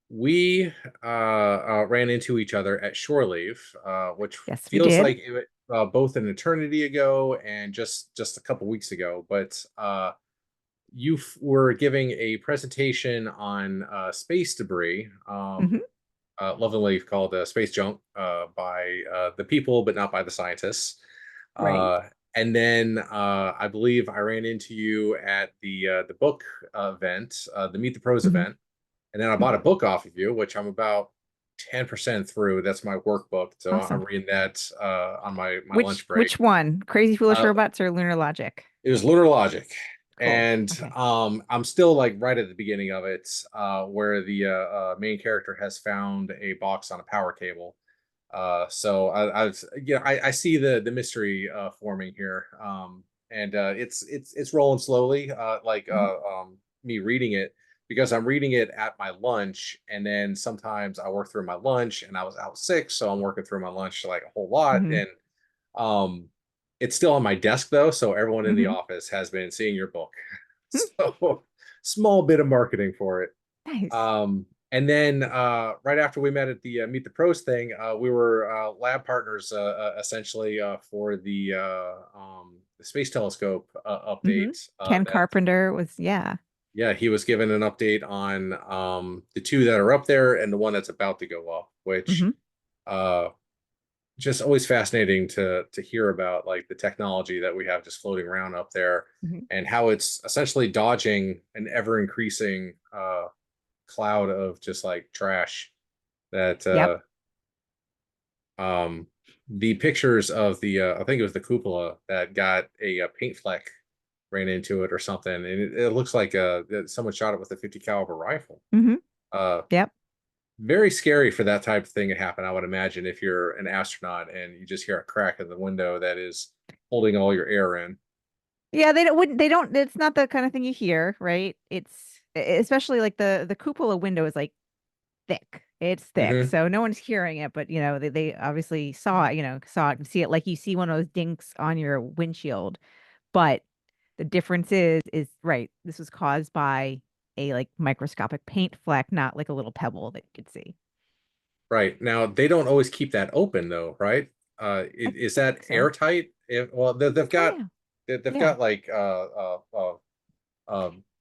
We ran into each other at shore leave, which Yes, we feels did. like both an eternity ago and just a couple weeks ago. But you were giving a presentation on space debris, Hmm. lovingly called space junk, by the people, but not by the scientists. Right. Uh, and then I believe I ran into you at the book event, the Meet the Pros Hmm. event, and then I bought a book off of you, which I'm about 10% through. That's my workbook, so I'm Awesome. reading that on my Which lunch break. which one? Crazy Foolish Uh, Robots or Lunar Logic? it was Lunar Logic, Cool. and Okay. I'm still like right at the beginning of it, where the main character has found a box on a power cable. So I see the mystery forming here, and it's rolling slowly, Mhm. me reading it because I'm reading it at my lunch, and then sometimes I work through my lunch, and I was out sick, so I'm working through my lunch like a whole lot, Hmm. and um, it's still on my desk though, so everyone in the Hmm. office has been seeing your book. So small bit of marketing for it. Nice. And then right after we met at the Meet the Pros thing, we were lab partners essentially for the Space Telescope Hmm. update. Ken That Carpenter was, yeah. Yeah, he was given an update on the two that are up there and the one that's about to go up, which Hmm. uh, just always fascinating to hear about, like the technology that we have just floating around up there Hmm. and how it's essentially dodging an ever increasing cloud of just like trash that Yep. um the pictures of the I think it was the cupola that got a paint fleck ran into it or something, and it looks like that someone shot it with a 50 caliber rifle. Hmm. uh Yep. Very scary for that type of thing to happen, I would imagine, if you're an astronaut and you just hear a crack in the window that is holding all your air in. Yeah, they don't wouldn't they don't it's not the kind of thing you hear, right? Especially like the cupola window is like thick. It's thick. Hmm. So no one's hearing it, but they obviously saw it, saw it and see it like you see one of those dinks on your windshield. But the difference is right. This was caused by a like microscopic paint fleck, not like a little pebble that you could see. Right, now they don't always keep that open though, right? I Is think that so. airtight? If Well, they've Oh got yeah. they've Yeah. got like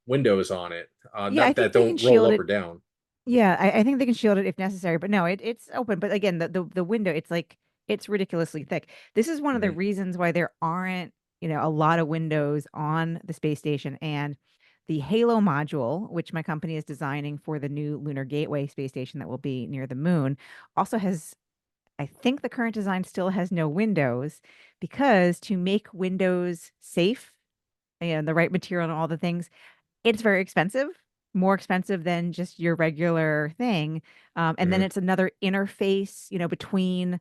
windows on it, Yeah, I not think that they can don't roll shield up it. or down. Yeah, I think they can shield it if necessary, but no, it's open. But again, the window, it's ridiculously thick. This is one of the Hmm. reasons why there aren't, a lot of windows on the space station. And the Halo module, which my company is designing for the new Lunar Gateway space station that will be near the moon, also has, I think the current design still has no windows because to make windows safe and the right material and all the things, it's very expensive, more expensive than just your regular thing. And then Hmm. it's another interface, between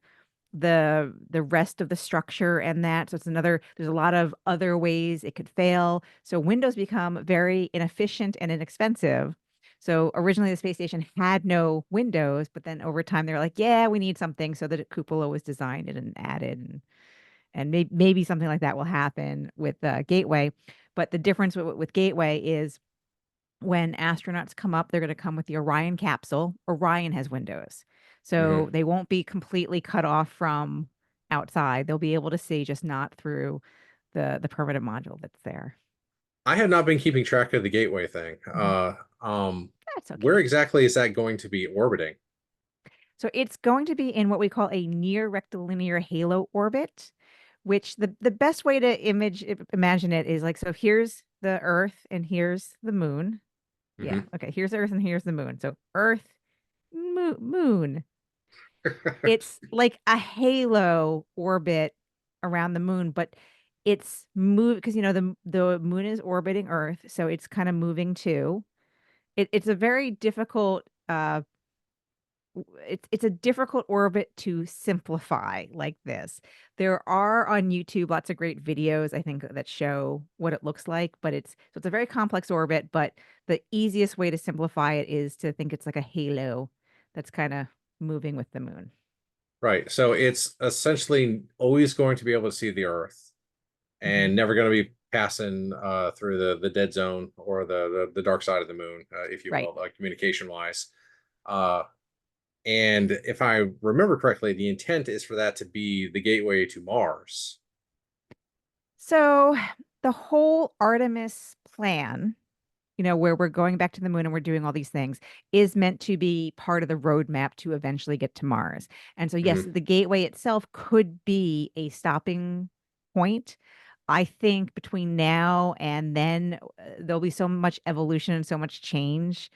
the rest of the structure and that. So there's a lot of other ways it could fail. So Windows become very inefficient and inexpensive. So originally the space station had no windows, but then over time they were like, yeah, we need something. So that Cupola was designed and added, and maybe something like that will happen with Gateway. But the difference with Gateway is when astronauts come up, they're going to come with the Orion capsule. Orion has windows. Hmm. So they won't be completely cut off from outside. They'll be able to see, just not through the permanent module that's there. I have not been keeping track of the gateway thing. Mhm. That's Where okay. exactly is that going to be orbiting? So it's going to be in what we call a near rectilinear halo orbit, which the best way to imagine it is like, so here's the Earth and here's the moon. Yeah. Hmm. Okay. Here's the Earth and here's the moon. So Earth, moon. It's like a halo orbit around the moon, but it's move because the moon is orbiting Earth, so it's kind of moving too. It's a very difficult it's a difficult orbit to simplify like this. There are on YouTube lots of great videos, I think, that show what it looks like, but it's a very complex orbit, but the easiest way to simplify it is to think it's like a halo that's kind of moving with the moon. Right. So it's essentially always going to be able to see the Earth Hmm. and never going to be passing through the dead zone or the dark side of the moon, if you Right. will, communication wise. Uh, and if I remember correctly, the intent is for that to be the gateway to Mars. So the whole Artemis plan, where we're going back to the moon and we're doing all these things, is meant to be part of the roadmap to eventually get to Mars. And so, yes, Hmm. the gateway itself could be a stopping point. I think between now and then, there'll be so much evolution and so much change.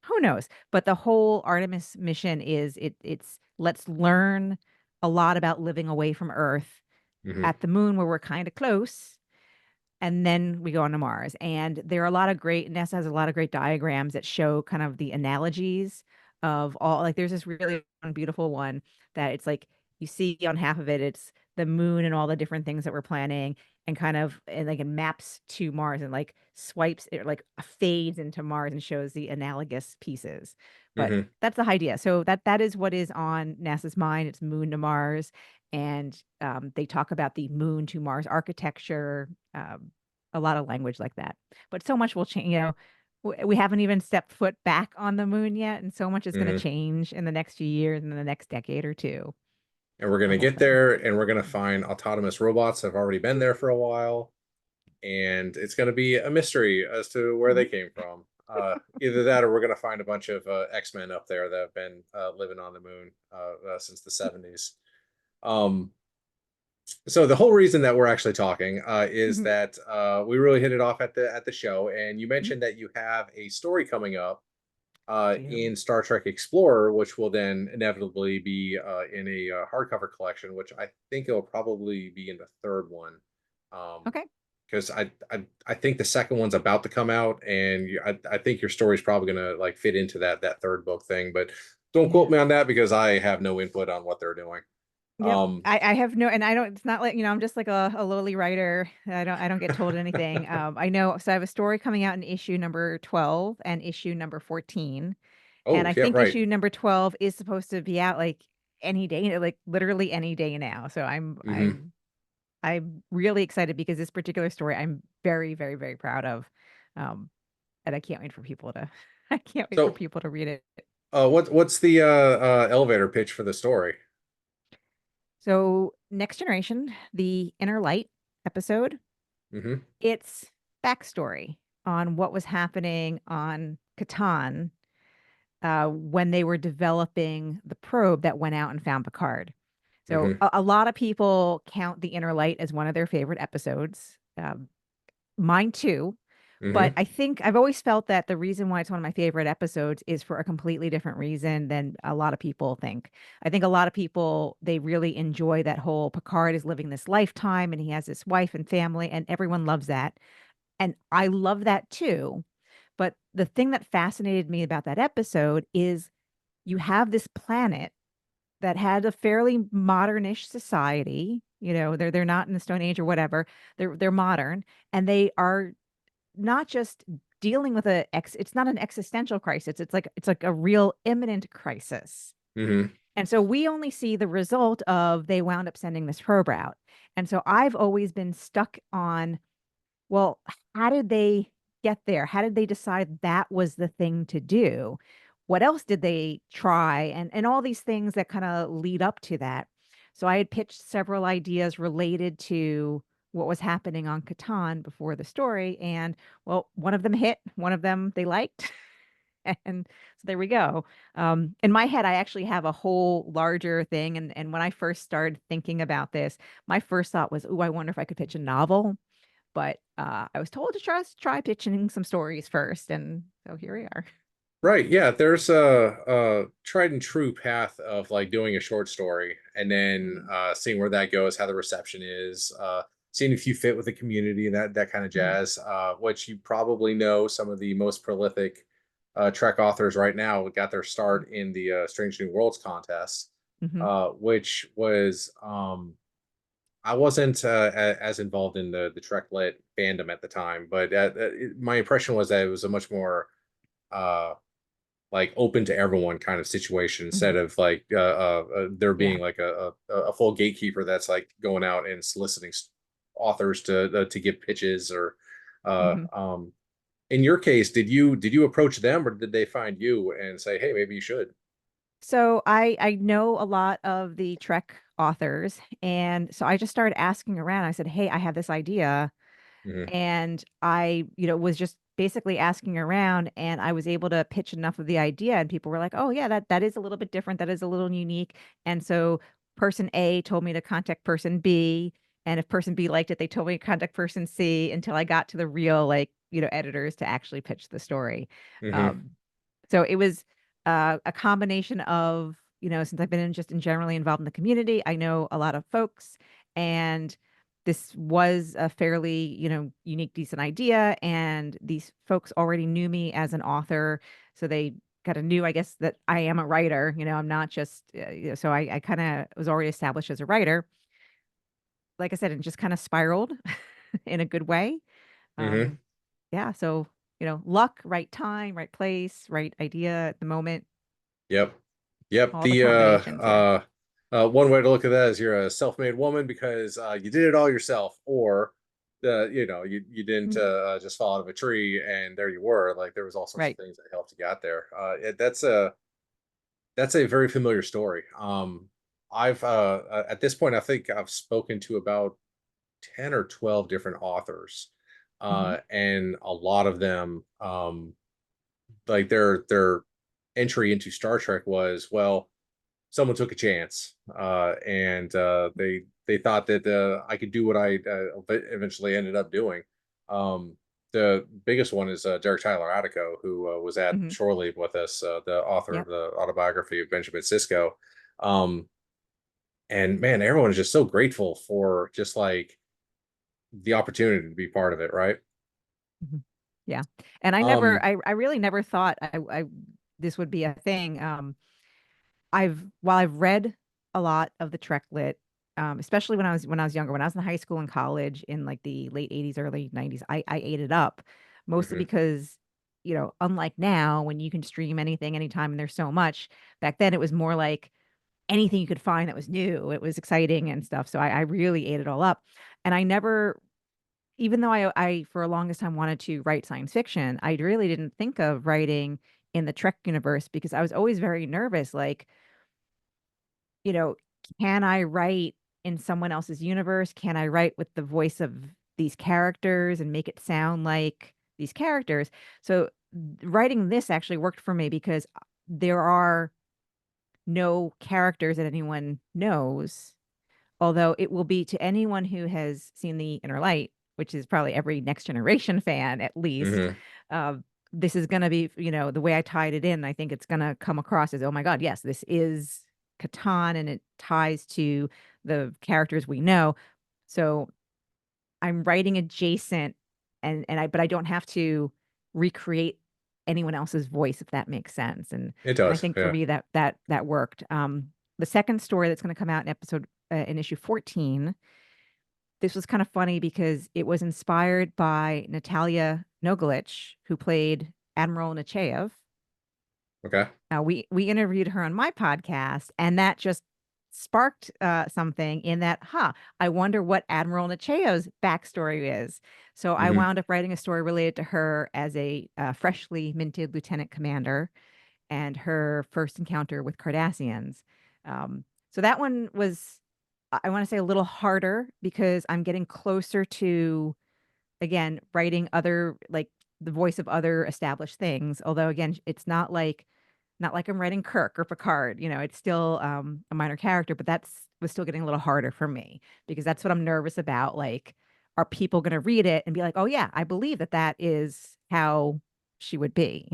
Who knows? But the whole Artemis mission is it's let's learn a lot about living away from Earth Hmm. at the moon where we're kind of close, and then we go on to Mars. And there are a lot of NASA has a lot of great diagrams that show kind of the analogies of all, like there's this really one beautiful one that it's like you see on half of it, it's the moon and all the different things that we're planning, and kind of, and like it maps to Mars and like swipes it, like fades into Mars and shows the analogous pieces. But Hmm. that's the idea. So that is what is on NASA's mind. It's moon to Mars. And they talk about the moon to Mars architecture, a lot of language like that. But so much will change. We haven't even stepped foot back on the moon yet, and so much is going to Hmm. change in the next few years and in the next decade or two. And we're going The to whole get thing. there and we're going to find autonomous robots that have already been there for a while. And it's going to be a mystery as to where they Mhm. came from. Either that or we're going to find a bunch of X-Men up there that have been living on the moon since the 70s. Um, so the whole reason that we're actually talking is Mhm. that we really hit it off at the show, and you Mhm. mentioned that you have a story coming up I do. in Star Trek Explorer, which will then inevitably be in a hardcover collection, which I think it'll probably be in the third one. Um, Okay. because I think the second one's about to come out, and I think your story's probably gonna like fit into that third book thing. But don't Yeah. quote me on that because I have no input on what they're doing. Yep. Um, I have no, and I don't, it's not like, I'm just like a lowly writer. I don't get told anything. I know, so I have a story coming out in issue number 12 and issue number 14. And oh I yeah, think right. issue number 12 is supposed to be out like any day, like literally any day now. So I'm Hmm. I'm I'm really excited because this particular story I'm very, very, very proud of. And I can't wait for people to I can't wait for So, people to read it. what's the elevator pitch for the story? So Next Generation, the Inner Light episode, Hmm. it's backstory on what was happening on Catan when they were developing the probe that went out and found Picard. So Hmm. a lot of people count The Inner Light as one of their favorite episodes. Mine too. But Hmm. I think I've always felt that the reason why it's one of my favorite episodes is for a completely different reason than a lot of people think. I think a lot of people, they really enjoy that whole Picard is living this lifetime and he has this wife and family, and everyone loves that. And I love that too. But the thing that fascinated me about that episode is you have this planet that had a fairly modernish society. They're not in the Stone Age or whatever. They're modern, and they are not just dealing with it's not an existential crisis. It's like a real imminent crisis. Hmm. And so we only see the result of they wound up sending this probe out. And so I've always been stuck on, well, how did they get there? How did they decide that was the thing to do? What else did they try? And all these things that kind of lead up to that. So I had pitched several ideas related to what was happening on Catan before the story. And well, one of them hit, one of them they liked. And so there we go. In my head, I actually have a whole larger thing. And when I first started thinking about this, my first thought was, oh, I wonder if I could pitch a novel. But I was told to try pitching some stories first, and so here we are. Right. Yeah. There's a tried and true path of like doing a short story and then Mhm. seeing where that goes, how the reception is, seeing if you fit with the community, that kind of Mhm. jazz. Which you probably know some of the most prolific Trek authors right now got their start in the Strange New Worlds contest, Mhm. which was I wasn't as involved in the Trek lit fandom at the time, but my impression was that it was a much more uh, like open to everyone kind of situation instead Mhm. of like there being Yeah. like a full gatekeeper that's like going out and soliciting authors to give pitches or uh Mhm. um in your case, did you approach them or did they find you and say, hey, maybe you should? So I know a lot of the Trek authors, and so I just started asking around. I said, "Hey, I have this idea." Hmm. And I, was just basically asking around, and I was able to pitch enough of the idea, and people were like, "Oh yeah, that is a little bit different. That is a little unique." And so person A told me to contact person B, and if person B liked it, they told me to contact person C until I got to the real like, editors to actually pitch the story. Hmm. Um, so it was a combination of, since I've been just in generally involved in the community, I know a lot of folks, and this was a fairly, unique, decent idea. And these folks already knew me as an author. So they kind of knew, I guess, that I am a writer. I'm not just, so I kind of was already established as a writer. Like I said, and just kind of spiraled in a good way. Hmm. Um, yeah. So, luck, right time, right place, right idea at the moment, Yep. Yep. all the combinations. Yeah. One way to look at that is you're a self-made woman because you did it all yourself, or you didn't Mm. just fall out of a tree and there you were. Like there was all sorts of Right. things that helped you get there. That's a very familiar story. I've at this point I think I've spoken to about 10 or 12 different authors, Hmm. and a lot of them, like their entry into Star Trek was, well, someone took a chance, and they thought that I could do what I eventually ended up doing. Um, the biggest one is Derek Tyler Attico, who was at Hmm. Shore Leave with us, the author of Yep. the autobiography of Benjamin Sisko. Um, and man, everyone is just so grateful for just like the opportunity to be part of it, right? Mhm. Yeah. And I never, Um, I really never thought this would be a thing. While I've read a lot of the Trek lit, especially when I was younger, when I was in high school and college in like the late 80s, early 90s, I ate it up mostly mhm, because, unlike now when you can stream anything anytime and there's so much, back then it was more like anything you could find that was new. It was exciting and stuff. So I really ate it all up. And I never, even though I for a longest time wanted to write science fiction, I really didn't think of writing in the Trek universe because I was always very nervous. Like, you know, can I write in someone else's universe? Can I write with the voice of these characters and make it sound like these characters? So writing this actually worked for me because there are no characters that anyone knows, although it will be to anyone who has seen The Inner Light, which is probably every Next Generation fan at least. mhm. Uh, this is going to be, the way I tied it in. I think it's going to come across as, oh my God, yes, this is Catan, and it ties to the characters we know. So I'm writing adjacent, but I don't have to recreate anyone else's voice, if that makes sense. It And I does, think for yeah. me that worked. The second story that's going to come out in issue 14, this was kind of funny because it was inspired by Natalia Nogalich, who played Admiral Nechayev. Okay. We interviewed her on my podcast, and that just sparked something in that, I wonder what Admiral Nechayev's backstory is. So I Hmm. wound up writing a story related to her as a freshly minted lieutenant commander and her first encounter with Cardassians. So that one was, I want to say, a little harder because I'm getting closer to, again, writing other, like the voice of other established things. Although, again, it's not like I'm writing Kirk or Picard. It's still a minor character, but that's was still getting a little harder for me because that's what I'm nervous about. Like, are people going to read it and be like, "Oh yeah, I believe that is how she would be,"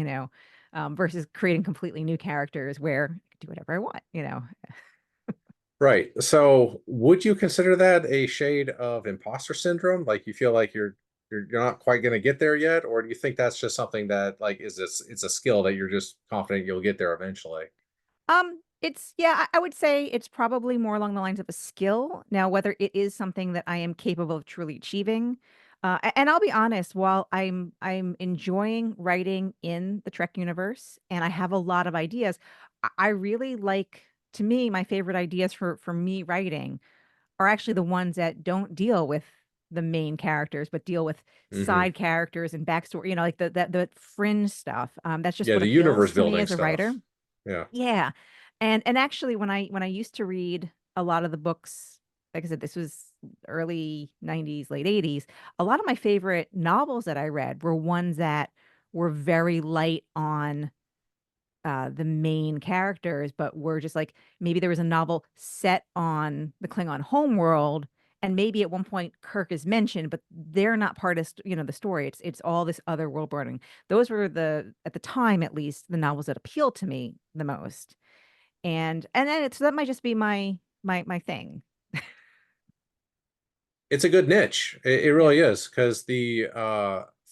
versus creating completely new characters where I can do whatever I want. Right. So, would you consider that a shade of imposter syndrome? Like you feel like you're not quite going to get there yet, or do you think that's just something that like is this it's a skill that you're just confident you'll get there eventually? It's yeah, I would say it's probably more along the lines of a skill. Now, whether it is something that I am capable of truly achieving, and I'll be honest, while I'm enjoying writing in the Trek universe and I have a lot of ideas, I really like, to me, my favorite ideas for me writing are actually the ones that don't deal with the main characters, but deal with Hmm. side characters and backstory, like the fringe stuff. That's just Yeah, what the appeals universe to me building as a writer. stuff. Yeah. Yeah. And actually when I used to read a lot of the books, like I said, this was early 90s, late 80s, a lot of my favorite novels that I read were ones that were very light on the main characters, but were just like maybe there was a novel set on the Klingon homeworld, and maybe at one point Kirk is mentioned, but they're not part of the story. It's all this other world building. Those were at the time at least the novels that appealed to me the most. And then that might just be my thing. It's a good niche. It Yeah. really is, because the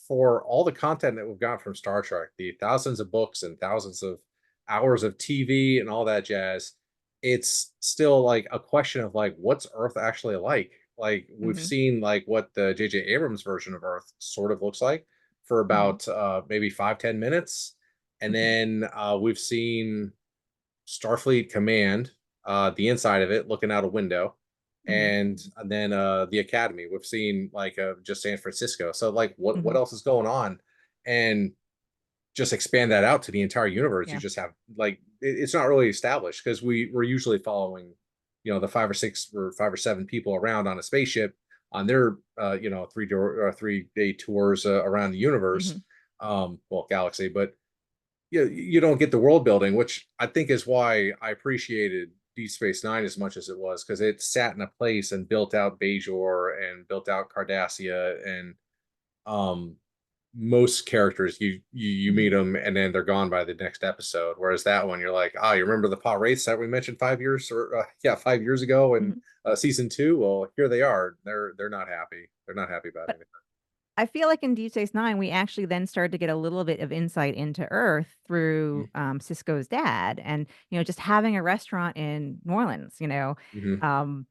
for all the content that we've got from Star Trek, the thousands of books and thousands of hours of TV and all that jazz, it's still like a question of like what's Earth actually like? Like we've Hmm. seen like what the J.J. Abrams version of Earth sort of looks like for Hmm. about maybe 5-10 minutes. And Hmm. then we've seen Starfleet Command, the inside of it, looking out a window, Hmm. and then the Academy. We've seen like just San Francisco. So like, what Hmm. else is going on? And just expand that out to the entire universe. You Yeah. just have like it's not really established because we're usually following, the 5 or 6 or 5 or 7 people around on a spaceship on their 3 day tours around the universe, Hmm. well, galaxy, but you don't get the world building, which I think is why I appreciated Deep Space Nine as much as it was, because it sat in a place and built out Bajor and built out Cardassia, and um, most characters you meet Hmm. them and then they're gone by the next episode. Whereas that one, you're like, oh, you remember the Pa Wraiths that we mentioned 5 years or 5 years ago in Hmm. season two? Well, here they are. They're not happy. They're not happy about But anything. I feel like in Deep Space Nine, we actually then started to get a little bit of insight into Earth through Cisco's dad, and just having a restaurant in New Orleans. Mm-hmm. Um,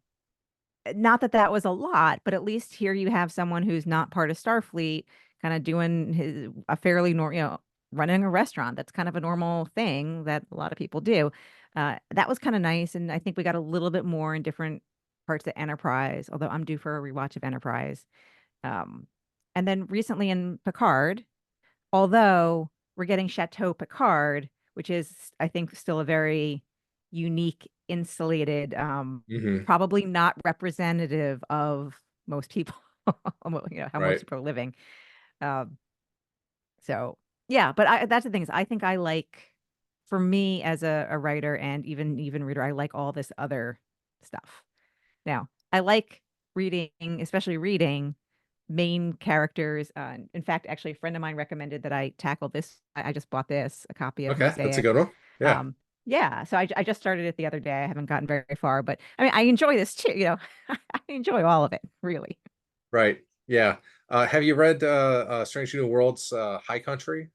Not that that was a lot, but at least here you have someone who's not part of Starfleet, kind of doing a fairly normal, running a restaurant. That's kind of a normal thing that a lot of people do. That was kind of nice, and I think we got a little bit more in different parts of Enterprise. Although I'm due for a rewatch of Enterprise. Um, and then recently in Picard, although we're getting Chateau Picard, which is, I think, still a very unique, insulated, Mm-hmm. probably not representative of most people, how most Right. people are living. Um, so yeah, but that's the thing is, I think I like, for me as a writer and even reader, I like all this other stuff. Now, I like reading, especially reading main characters. In fact, actually, a friend of mine recommended that I tackle this. I just bought this, a copy of Okay, that's a Mosaic. good one. Yeah. Um, yeah, so I just started it the other day. I haven't gotten very far, but I mean, I enjoy this too. I enjoy all of it, really. Right. Yeah. Have you read Strange New Worlds, High Country?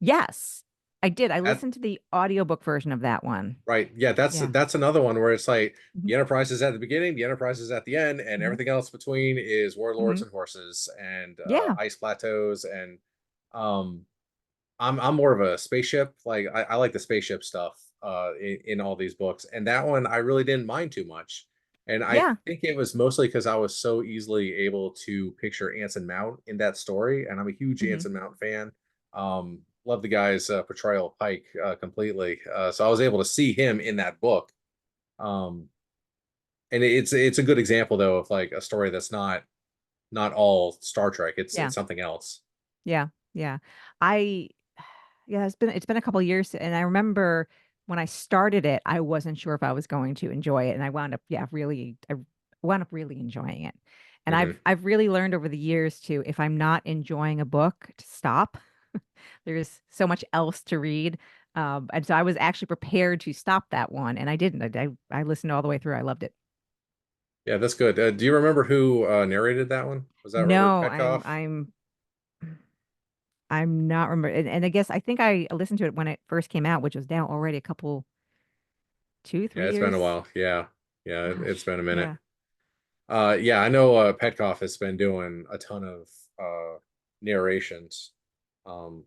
Yes, I did. I That listened to the audiobook version of that one. Right. Yeah, that's Yeah. that's another one where it's like Hmm. the Enterprise is at the beginning, the Enterprise is at the end, and Hmm. everything else between is warlords Hmm. and horses and Yeah. ice plateaus. And um I'm more of a spaceship. Like I like the spaceship stuff in all these books. And that one I really didn't mind too much. And I Yeah. think it was mostly because I was so easily able to picture Anson Mount in that story. And I'm a huge Hmm. Anson Mount fan. Love the guy's portrayal of Pike completely. So I was able to see him in that book. Um, and it's a good example though of like a story that's not all Star Trek. It's Yeah. something else. Yeah. Yeah. I Yeah, it's been a couple years, and I remember when I started it, I wasn't sure if I was going to enjoy it, and I wound up really enjoying it. And Hmm. I've really learned over the years to, if I'm not enjoying a book, to stop. There's so much else to read. And so I was actually prepared to stop that one, and I didn't. I listened all the way through. I loved it. Yeah, that's good. Do you remember who narrated that one? Was that Robert No, Petkoff? I'm not remember, and I guess I think I listened to it when it first came out, which was now already a couple, two, Yeah, three it's been a years. while. Yeah, yeah, it's Gosh, been a minute. yeah. Yeah, I know Petkoff has been doing a ton of narrations, um,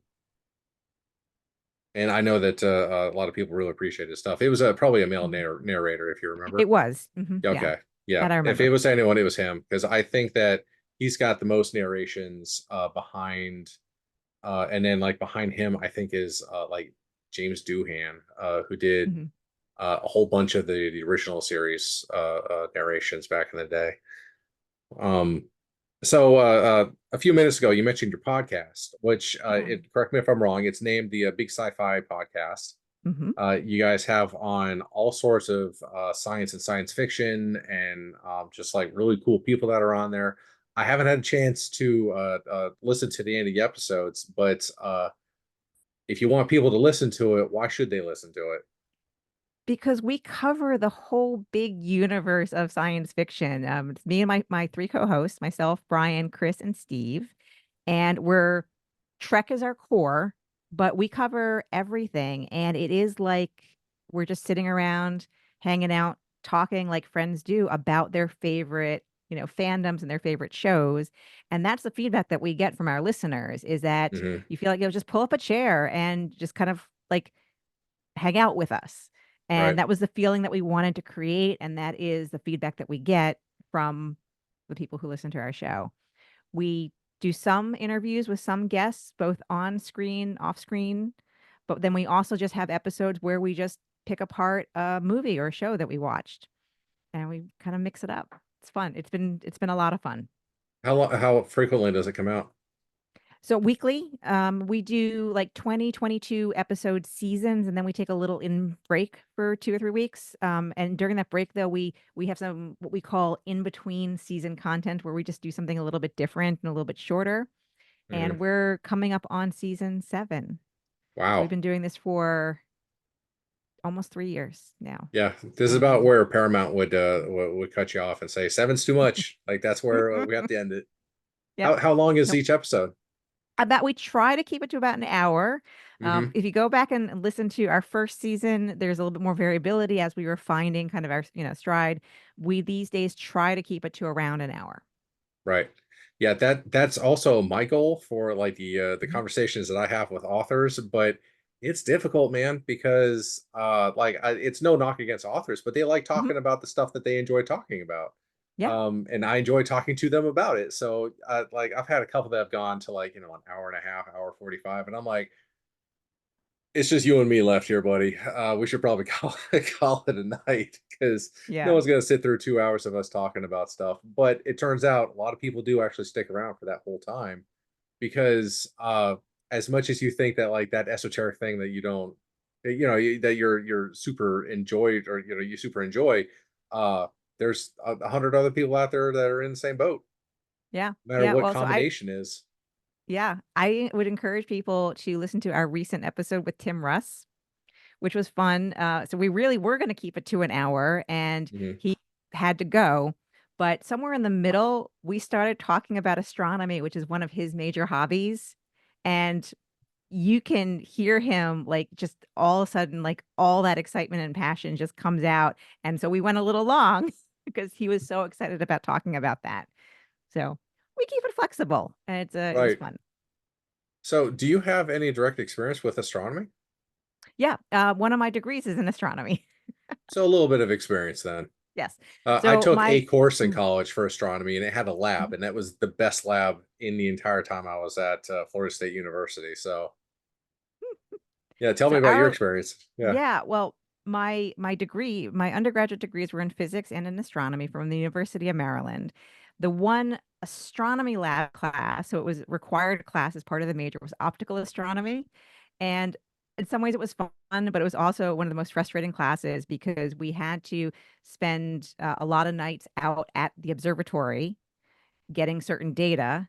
and I know that a lot of people really appreciate his stuff. It was probably a male Mhm. narrator, if you remember. It was. Yeah, Yeah. okay, Yeah, That I if it remember. was anyone, it was him because I think that he's got the most narrations behind, and then like behind him, I think is like James Doohan, who did Mhm. a whole bunch of the original series narrations back in the day. Um, so a few minutes ago, you mentioned your podcast, which Yeah. correct me if I'm wrong, it's named the Big Sci-Fi Podcast. Hmm. You guys have on all sorts of science and science fiction, and just like really cool people that are on there. I haven't had a chance to listen to the end of the episodes, but if you want people to listen to it, why should they listen to it? Because we cover the whole big universe of science fiction. It's me and my three co-hosts, myself, Brian, Chris, and Steve. And we're Trek is our core, but we cover everything. And it is like we're just sitting around, hanging out, talking like friends do about their favorite, fandoms and their favorite shows. And that's the feedback that we get from our listeners is that Hmm. you feel like you'll just pull up a chair and just kind of like hang out with us. And Right. that was the feeling that we wanted to create. And that is the feedback that we get from the people who listen to our show. We do some interviews with some guests, both on screen, off screen, but then we also just have episodes where we just pick apart a movie or a show that we watched and we kind of mix it up. It's fun. It's been a lot of fun. How frequently does it come out? So weekly, we do like 20, 22 episode seasons, and then we take a little in break for 2 or 3 weeks. And during that break, though, we have some what we call in between season content where we just do something a little bit different and a little bit shorter. And Hmm. we're coming up on season 7. So we've Wow. been doing this for almost 3 years now. Yeah, this is about Um, where Paramount would cut you off and say seven's too much. Like that's where we have to end it. yep. How long is Nope. each episode? About we try to keep it to about an hour. Hmm. If you go back and listen to our first season, there's a little bit more variability as we were finding kind of our, stride. We these days try to keep it to around an hour. Right. Yeah, that's also my goal for like the Mhm. conversations that I have with authors, but it's difficult, man, because it's no knock against authors, but they like Mhm. talking about the stuff that they enjoy talking about. Yeah. And I enjoy talking to them about it. So like I've had a couple that have gone to like, an hour and a half, hour 45, and I'm like, it's just you and me left here, buddy. We should probably call it a night because no Yeah. one's going to sit through 2 hours of us talking about stuff. But it turns out a lot of people do actually stick around for that whole time because as much as you think that like that esoteric thing that you don't, that you're super enjoyed or you super enjoy, uh, there's 100 other people out there that are in the same boat, Yeah. no matter Yeah. what Well, combination is. I would encourage people to listen to our recent episode with Tim Russ, which was fun. So we really were going to keep it to an hour, and Mhm. he had to go. But somewhere in the middle, we started talking about astronomy, which is one of his major hobbies. And you can hear him like just all of a sudden, like all that excitement and passion just comes out. And so we went a little long because he was so excited about talking about that. So we keep it flexible, and it was Right. fun. So, do you have any direct experience with astronomy? Yeah, one of my degrees is in astronomy. So a little bit of experience then. Yes. I So took a my course in mm, college for astronomy, and it had a lab, mhm. and that was the best lab in the entire time I was at Florida State University. So yeah, tell me So about your our experience. Yeah. yeah, well, my undergraduate degrees were in physics and in astronomy from the University of Maryland. The one astronomy lab class, so it was required class as part of the major, was optical astronomy. And in some ways it was fun, but it was also one of the most frustrating classes because we had to spend a lot of nights out at the observatory getting certain data.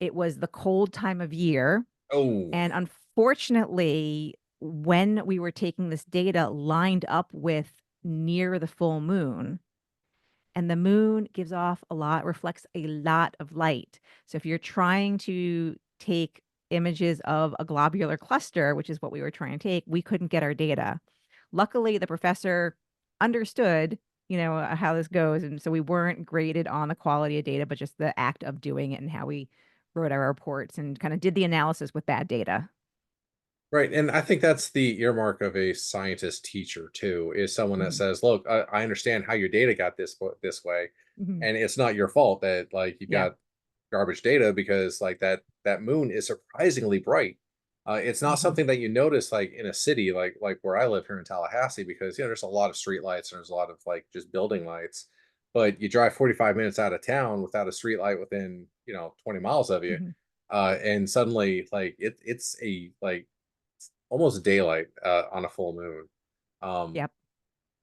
It was the cold time of year. Oh, And unfortunately, when we were taking this data lined up with near the full moon, and the moon gives off a lot, reflects a lot of light. So if you're trying to take images of a globular cluster, which is what we were trying to take, we couldn't get our data. Luckily, the professor understood, how this goes. And so we weren't graded on the quality of data, but just the act of doing it and how we wrote our reports and kind of did the analysis with bad data. Right, and I think that's the earmark of a scientist teacher too, is someone that Mhm, says, "Look, I understand how your data got this way, mhm. and it's not your fault that like you Yeah. got garbage data because like that moon is surprisingly bright. It's not Mhm, something that you notice like in a city like where I live here in Tallahassee because there's a lot of street lights and there's a lot of like just building lights. But you drive 45 minutes out of town without a street light within 20 miles of you, mhm. and suddenly like it's a like almost daylight on a full moon. Um, Yep.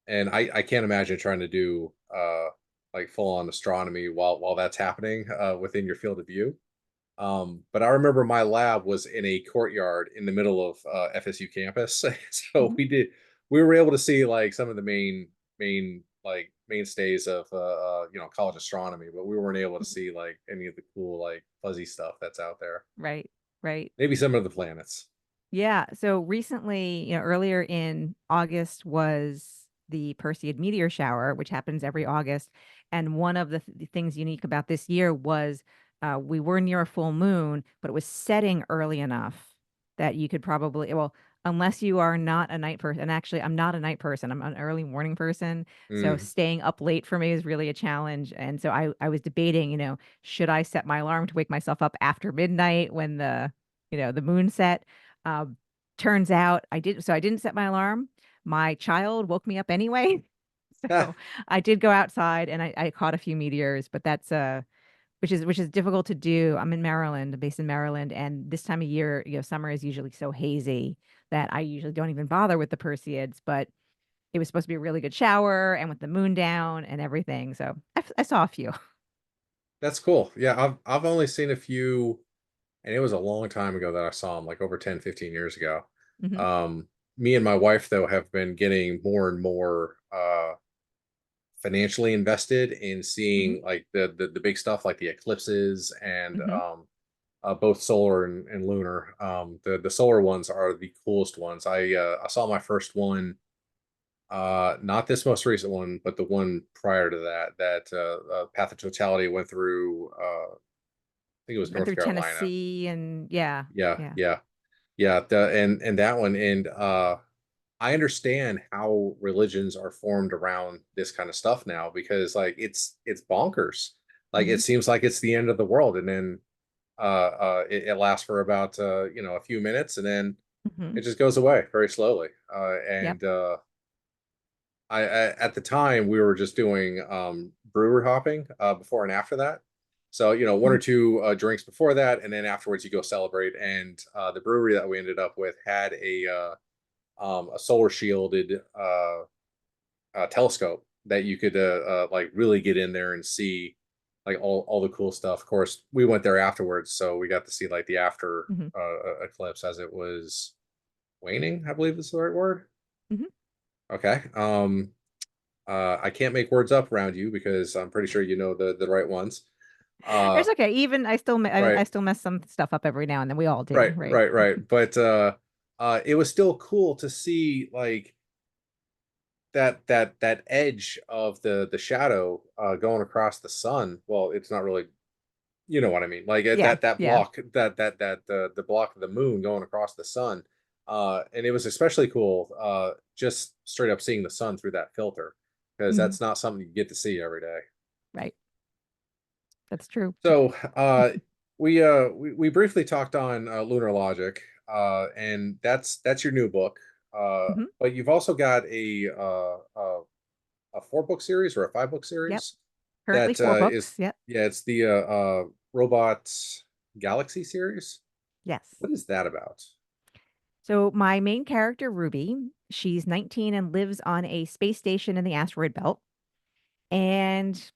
and I can't imagine trying to do like full on astronomy while that's happening within your field of view. But I remember my lab was in a courtyard in the middle of FSU campus, so Mhm. we were able to see like some of the mainstays of college astronomy, but we weren't able to Mhm. see like any of the cool like fuzzy stuff that's out there. Right, right. Maybe some of the planets. Yeah, so recently, earlier in August was the Perseid meteor shower, which happens every August, and one of the things unique about this year was, we were near a full moon, but it was setting early enough that you could probably well, unless you are not a night person, and actually, I'm not a night person, I'm an early morning person, so Mm. staying up late for me is really a challenge, and so I was debating, should I set my alarm to wake myself up after midnight when the moon set? Um, Turns out I didn't set my alarm. My child woke me up anyway. Ah, So I did go outside and I caught a few meteors, but that's which is difficult to do. I'm in Maryland, based in Maryland, and this time of year, summer is usually so hazy that I usually don't even bother with the Perseids, but it was supposed to be a really good shower and with the moon down and everything. So I saw a few. that's cool. Yeah, I've only seen a few, and it was a long time ago that I saw them, like over 10, 15 years ago. Hmm. Um, Me and my wife though have been getting more and more financially invested in Hmm. seeing like the big stuff like the eclipses and Hmm. both solar and lunar. The solar ones are the coolest ones. I saw my first one, not this most recent one, but the one prior to that. That Path of Totality went through. I think it was Went North through Carolina. Tennessee and yeah, Yeah, yeah. yeah, yeah. And that one, and I understand how religions are formed around this kind of stuff now because like it's bonkers. Like it Hmm. seems like it's the end of the world, and then it lasts for about a few minutes, and then Hmm. it just goes away very slowly. Yep. And at the time we were just doing brewery hopping before and after that. So one or Mhm. two drinks before that, and then afterwards you go celebrate. And the brewery that we ended up with had a solar shielded telescope that you could like really get in there and see like all the cool stuff. Of course, we went there afterwards, so we got to see like the after Mhm. eclipse as it was waning. I believe is the right word. Mhm. Okay. I can't make words up around you because I'm pretty sure you know the right ones. Uh, It's okay. Even I right, still mess some stuff up every now and then. We all do, right? right. But it was still cool to see like that edge of the shadow going across the sun. Well, it's not really, you know what I mean. Like Yeah, that yeah. block that the block of the moon going across the sun. And it was especially cool just straight up seeing the sun through that filter because Mhm. that's not something you get to see every day. Right. That's true. So we briefly talked on Lunar Logic, and that's your new book. Mhm. But you've also got a 4 book series or a 5 book Yep. series Currently that 4 is books. Yep. yeah, it's the Robot Galaxy series. Yes. What is that about? So my main character, Ruby, she's 19 and lives on a space station in the asteroid belt. And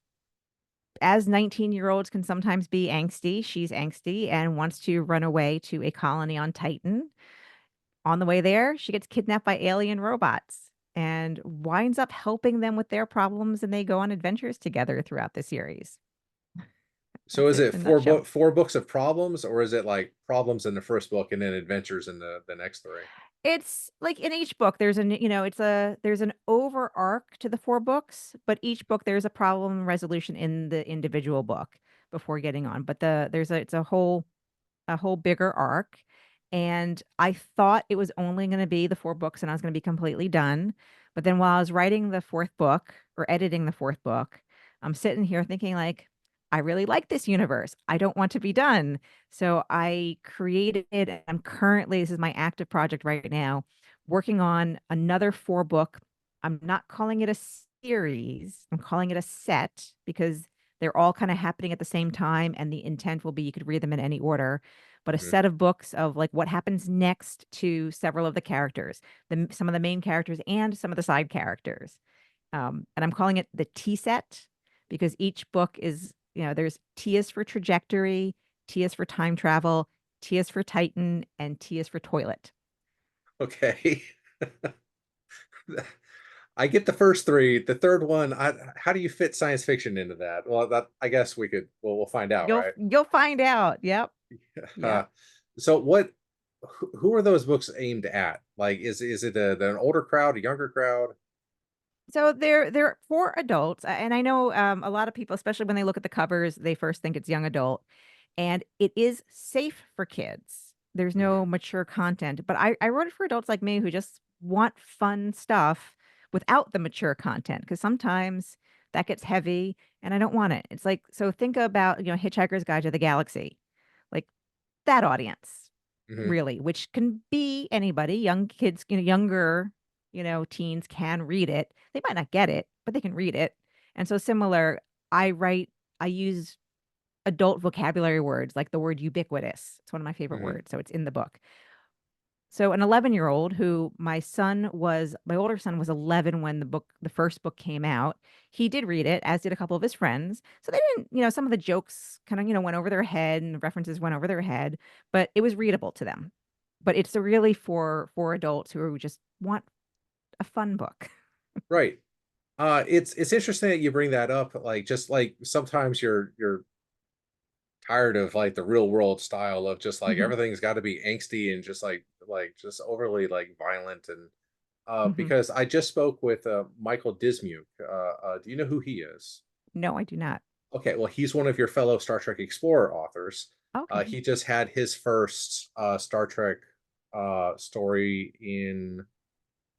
as 19-year-olds can sometimes be angsty, she's angsty and wants to run away to a colony on Titan. On the way there, she gets kidnapped by alien robots and winds up helping them with their problems, and they go on adventures together throughout the series. So That's is it it in a nutshell. 4 books of problems, or is it like problems in the first book and then adventures in the next three? It's like in each book, there's an over arc to the 4 books, but each book there's a problem resolution in the individual book before getting on. But it's a whole bigger arc. And I thought it was only going to be the 4 books and I was going to be completely done. But then while I was writing the fourth book or editing the fourth book, I'm sitting here thinking like, I really like this universe. I don't want to be done. So I created, and I'm currently, this is my active project right now, working on another 4 book. I'm not calling it a series. I'm calling it a set because they're all kind of happening at the same time. And the intent will be you could read them in any order, but a Mhm. set of books of like what happens next to several of the characters, some of the main characters and some of the side characters. And I'm calling it the T set because each book is, there's T is for trajectory, T is for time travel, T is for Titan, and T is for toilet. Okay. I get the first three. The third one, how do you fit science fiction into that? Well, that I guess we could. Well, we'll find out, You'll right? you'll find out. Yep. Uh, Yep. so, what? Who are those books aimed at? Like, is it an older crowd, a younger crowd? So they're for adults, and I know a lot of people, especially when they look at the covers, they first think it's young adult, and it is safe for kids. There's no Mhm, mature content, but I wrote it for adults like me who just want fun stuff without the mature content because sometimes that gets heavy, and I don't want it. It's like so think about Hitchhiker's Guide to the Galaxy, like that audience mhm, really, which can be anybody, young kids, younger, teens can read it. They might not get it, but they can read it. And so similar, I write, I use adult vocabulary words like the word ubiquitous. It's one of my favorite mhm. words. So it's in the book. So an 11-year-old who my older son was 11 when the first book came out. He did read it, as did a couple of his friends. So they didn't, some of the jokes kind of, went over their head and the references went over their head, but it was readable to them. But it's really for adults who just want a fun book. Right. It's interesting that you bring that up. Like, just like sometimes you're tired of like the real world style of just like Hmm. everything's got to be angsty and just like just overly like violent and Hmm. because I just spoke with Michael Dismuke. Do you know who he is? No, I do not. Okay, well, he's one of your fellow Star Trek Explorer authors. Okay. He just had his first Star Trek story in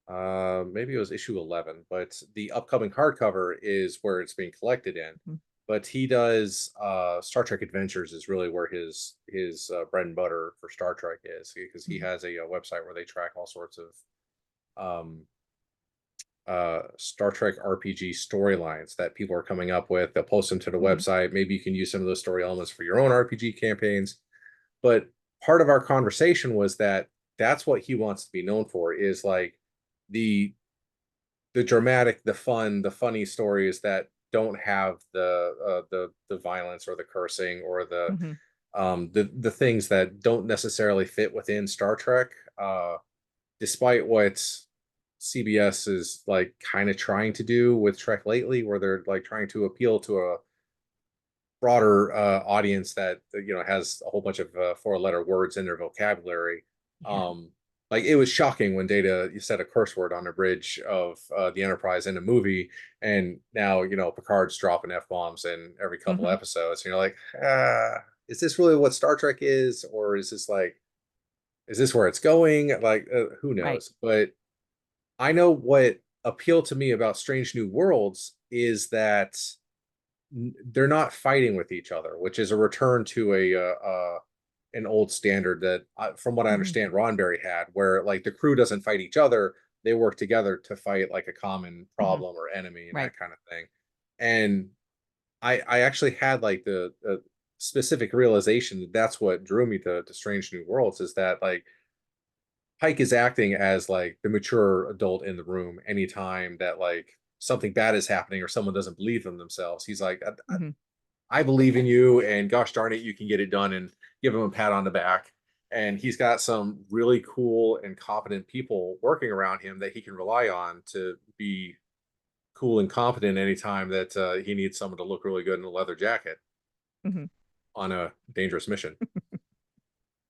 maybe it was issue 11, but the upcoming hardcover is where it's being collected in. Mhm. But he does Star Trek Adventures is really where his bread and butter for Star Trek is because he Mhm. has a website where they track all sorts of um, Star Trek RPG storylines that people are coming up with. They'll post them to the Mhm. website. Maybe you can use some of those story elements for your own RPG campaigns. But part of our conversation was that that's what he wants to be known for is like the the dramatic, the fun, the funny stories that don't have the violence or the cursing or Mhm. the things that don't necessarily fit within Star Trek. Despite what CBS is like kind of trying to do with Trek lately, where they're like trying to appeal to a broader audience that has a whole bunch of four-letter words in their vocabulary. Yeah. Um, like it was shocking when Data you said a curse word on the bridge of the Enterprise in a movie, and now Picard's dropping f bombs in every couple Mhm. episodes, and you're like, is this really what Star Trek is, or is this where it's going? Like, who Right. knows? But I know what appealed to me about Strange New Worlds is that they're not fighting with each other, which is a return to an old standard that, from what I Mhm. understand, Ronberry had, where like the crew doesn't fight each other; they work together to fight like a common Mhm. problem or enemy and Right. that kind of thing. And I actually had like the specific realization that that's what drew me to Strange New Worlds is that like Pike is acting as like the mature adult in the room anytime that like something bad is happening or someone doesn't believe in themselves. He's like, Mhm. I believe in you, and gosh darn it, you can get it done, and give him a pat on the back. And he's got some really cool and competent people working around him that he can rely on to be cool and competent anytime that he needs someone to look really good in a leather jacket Mhm. on a dangerous mission.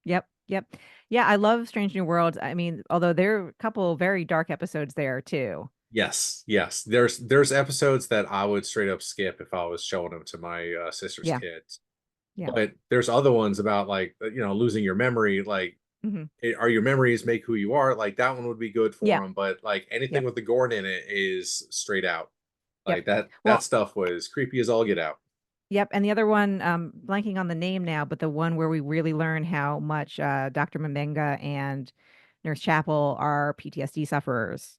Yep. Yep. Yeah, I love Strange New Worlds. I mean, although there are a couple very dark episodes there too. Yes, yes. There's episodes that I would straight up skip if I was showing them to my sister's Yeah. kids. Yeah. But there's other ones about like losing your memory. Like Mhm. Are your memories make who you are? Like that one would be good for Yep. him, but like anything Yep. with the Gorn in it is straight out. Yep. Like that Well, stuff was creepy as all get out. yep. And the other one, blanking on the name now, but the one where we really learn how much Dr. Mbenga and Nurse Chapel are PTSD sufferers.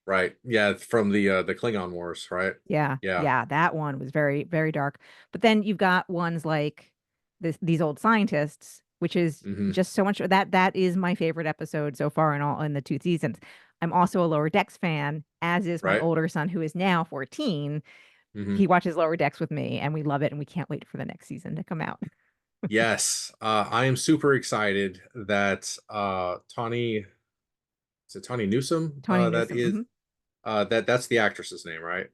Right. Yeah, from the Klingon Wars, right? Yeah, Yeah. yeah, that one was very, very dark. But then you've got ones like these old scientists, which is Hmm. just so much that is my favorite episode so far in all in the two seasons. I'm also a Lower Decks fan, as is my Right. older son, who is now 14. Hmm. He watches Lower Decks with me, and we love it, and we can't wait for the next season to come out. Yes. I am super excited that Tawny, is it Tawny Newsom? Tony That Newsom. is that's the actress's name, right?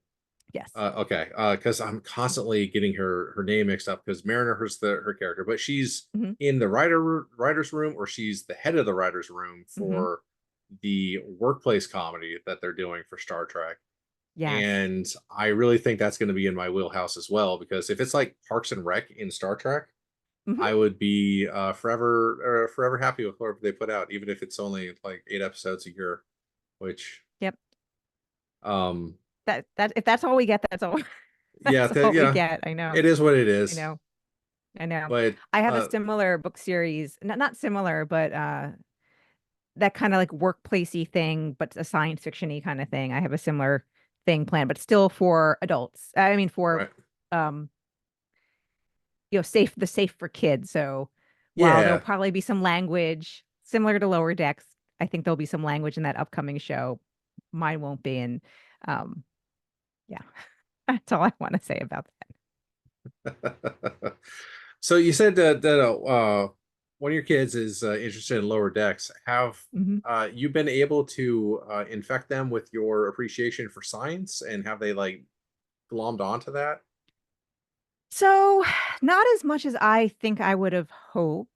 Yes. Okay. Because I'm constantly getting her name mixed up because Mariner is her character, but she's Hmm. in the writer's room, or she's the head of the writer's room Hmm. for the workplace comedy that they're doing for Star Trek. Yes. And I really think that's going to be in my wheelhouse as well, because if it's like Parks and Rec in Star Trek, Hmm. I would be forever happy with whatever they put out, even if it's only like 8 episodes a year. Which, Yep. um, That if that's all we get, that's all yeah, that's all we yeah, get. I know. it is what it I is. know. I know. But I have a similar book series, not similar, but that kind of like workplacey thing, but a science fiction-y kind of thing. I have a similar thing planned, but still for adults. I mean for right, um safe for kids. So while there'll yeah. probably be some language similar to Lower Decks, I think there'll be some language in that upcoming show. Mine won't be. And um yeah, that's all I want to say about So you said that one of your kids is interested in lower decks. Have that. you been able to infect them with your appreciation for science, and have they like glommed onto that? So, not as much as I think I would have hoped.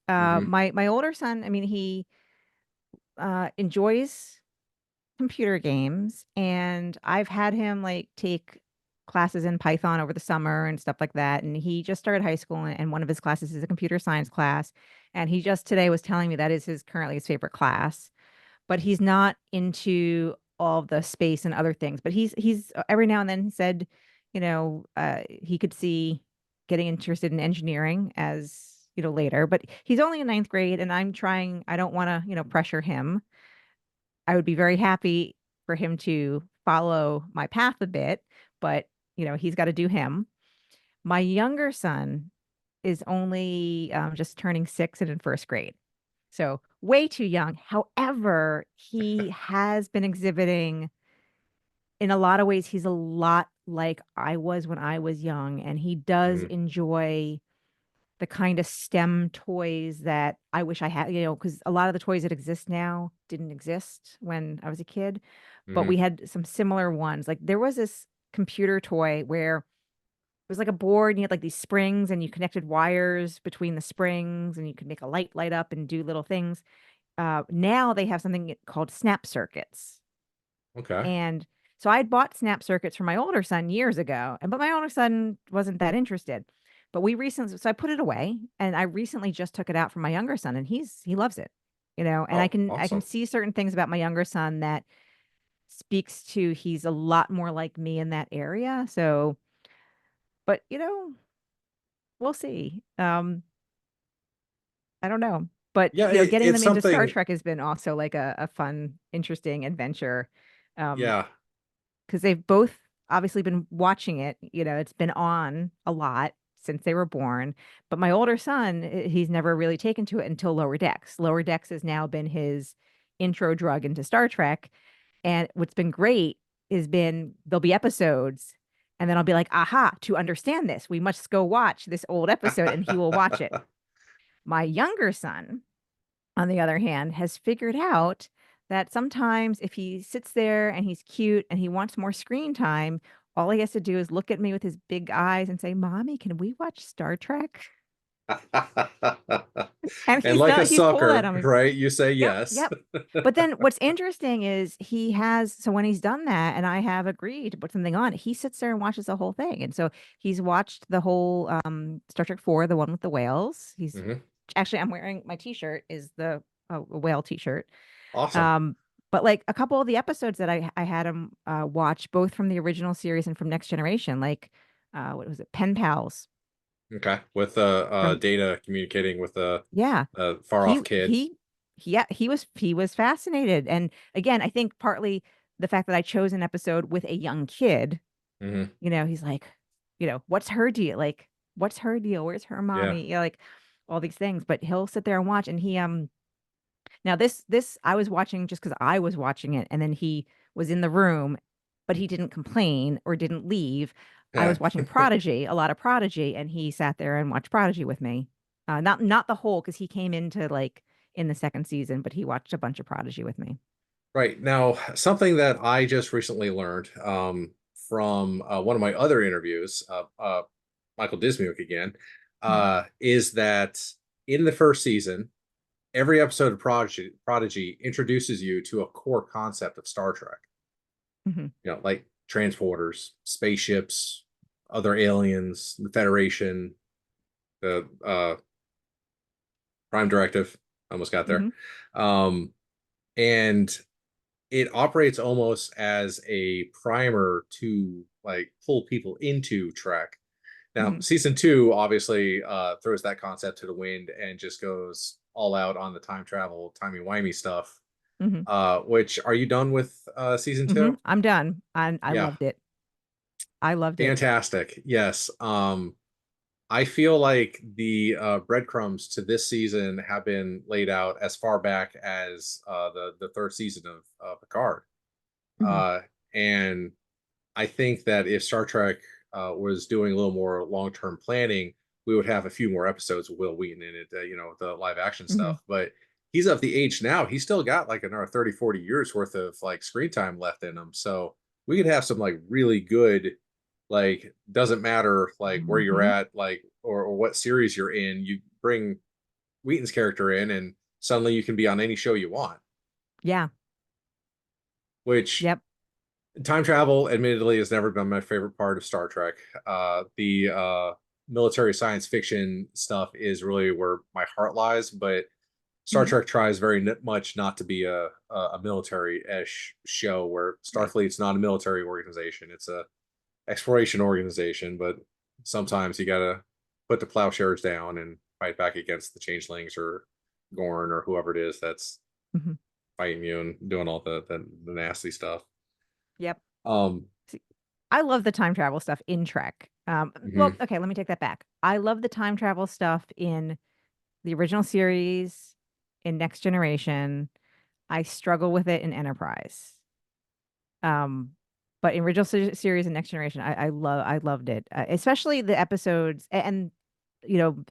Hmm. My older son, I mean, he enjoys computer games, and I've had him like take classes in Python over the summer and stuff like that. And he just started high school, and one of his classes is a computer science class. And he just today was telling me that is his currently his favorite class, but he's not into all the space and other things. But he's every now and then he said, he could see getting interested in engineering as later. But he's only in ninth grade, and I'm trying. I don't want to pressure him. I would be very happy for him to follow my path a bit, but he's got to do him. My younger son is only just turning 6 and in first grade. So way too young. However, he has been exhibiting in a lot of ways. He's a lot like I was when I was young, and he does Hmm. enjoy the kind of STEM toys that I wish I had, because a lot of the toys that exist now didn't exist when I was a kid, but we Hmm. had some similar ones. Like there was this computer toy where it was like a board and you had like these springs and you connected wires between the springs and you could make a light up and do little things. Now they have something called snap circuits. Okay. And so I had bought snap circuits for my older son years ago, but my older son wasn't that interested. But we recently, so I put it away, and I recently just took it out for my younger son, and he loves it, and I Oh, can awesome. see certain things about my younger son that speaks to he's a lot more like me in that area. So, but we'll see. I don't know. But Yeah, getting it's them into Star something. Trek has been also like a fun, interesting adventure. Um, Yeah. because they've both obviously been watching it. It's been on a lot since they were born. But my older son, he's never really taken to it until Lower Decks. Lower Decks has now been his intro drug into Star Trek. And what's been great is been there'll be episodes, and then I'll be like, aha, to understand this, we must go watch this old episode, and he will watch it. My younger son, on the other hand, has figured out that sometimes if he sits there and he's cute and he wants more screen time, all he has to do is look at me with his big eyes and say, "Mommy, can we watch Star Trek?" And And like a he's pulled that sucker, on me. right? You say Yep, yes. yep. But then what's interesting is so when he's done that and I have agreed to put something on, he sits there and watches the whole thing. And so he's watched the whole Star Trek 4, the one with the whales. He's Hmm. Actually, I'm wearing my T-shirt is the a whale T-shirt. Awesome. Um, but like a couple of the episodes that I had him watch, both from the original series and from Next Generation, like what was it, Pen Pals Okay. With from Data communicating with yeah, a far he off kid. he yeah, he was fascinated, and again, I think partly the fact that I chose an episode with a young kid, Hmm. he's like, what's her deal? Like, what's her deal? Where's her Yeah. mommy? Like all these things, but he'll sit there and watch, and he now this I was watching just because I was watching it, and then he was in the room, but he didn't complain or didn't leave. I Yeah. was watching Prodigy, a lot of Prodigy, and he sat there and watched Prodigy with me. Not the whole, because he came into like in the second season, but he watched a bunch of Prodigy with me. Right. Now, something that I just recently learned from one of my other interviews, Michael Dismuke again, Hmm. is that in the first season, every episode of Prodigy introduces you to a core concept of Star Trek. Hmm. Like transporters, spaceships, other aliens, the Federation, the Prime Directive. Almost got there. Hmm. Um, and it operates almost as a primer to like pull people into Trek. Now, Hmm. season two obviously throws that concept to the wind and just goes all out on the time travel, timey-wimey stuff. Hmm. Which are you done with season Hmm. two? I'm done. I Yeah, loved it. I loved it. fantastic. Yes. I feel like the breadcrumbs to this season have been laid out as far back as the third season of Picard. Hmm. Uh, and I think that if Star Trek was doing a little more long term planning, we would have a few more episodes of Will Wheaton in it, the live action Hmm. stuff. But he's of the age now, he's still got like another 30, 40 years worth of like screen time left in him. So we could have some like really good, like, doesn't matter like where you're Hmm. at, like, or what series you're in, you bring Wheaton's character in, and suddenly you can be on any show you want, Yeah. which Yep. time travel, admittedly, has never been my favorite part of Star Trek. The military science fiction stuff is really where my heart lies, but Star Hmm. Trek tries very much not to be a military-ish show where Right. Starfleet's not a military organization. It's a exploration organization, but sometimes you gotta put the plowshares down and fight back against the changelings or Gorn or whoever it is that's Hmm. fighting you and doing all the nasty stuff. Yep. Um, I love the time travel stuff in Trek. Well, mhm. okay, let me take that back. I love the time travel stuff in the original series, in Next Generation. I struggle with it in Enterprise. Um, but in original series and Next Generation, I loved it, especially the episodes. And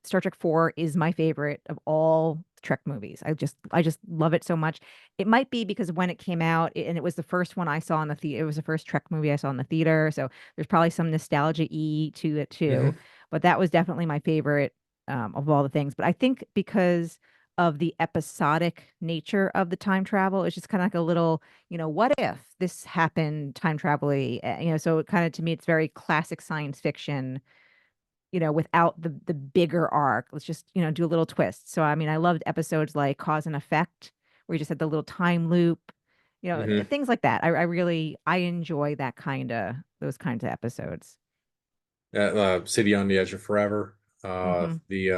Star Trek 4 is my favorite of all Trek movies. I just love it so much. It might be because when it came out, and it was the first one I saw in the theater. It was the first Trek movie I saw in the theater, so there's probably some nostalgia to it too. Mhm. But that was definitely my favorite of all the things. But I think because of the episodic nature of the time travel, it's just kind of like a little, what if this happened time travel so it kind of, to me, it's very classic science fiction, without the bigger arc. Let's just, do a little twist. So I mean, I loved episodes like Cause and Effect, where you just had the little time loop, Mhm. things like that. I really I enjoy those kinds of episodes. City on the Edge of Forever. Hmm. The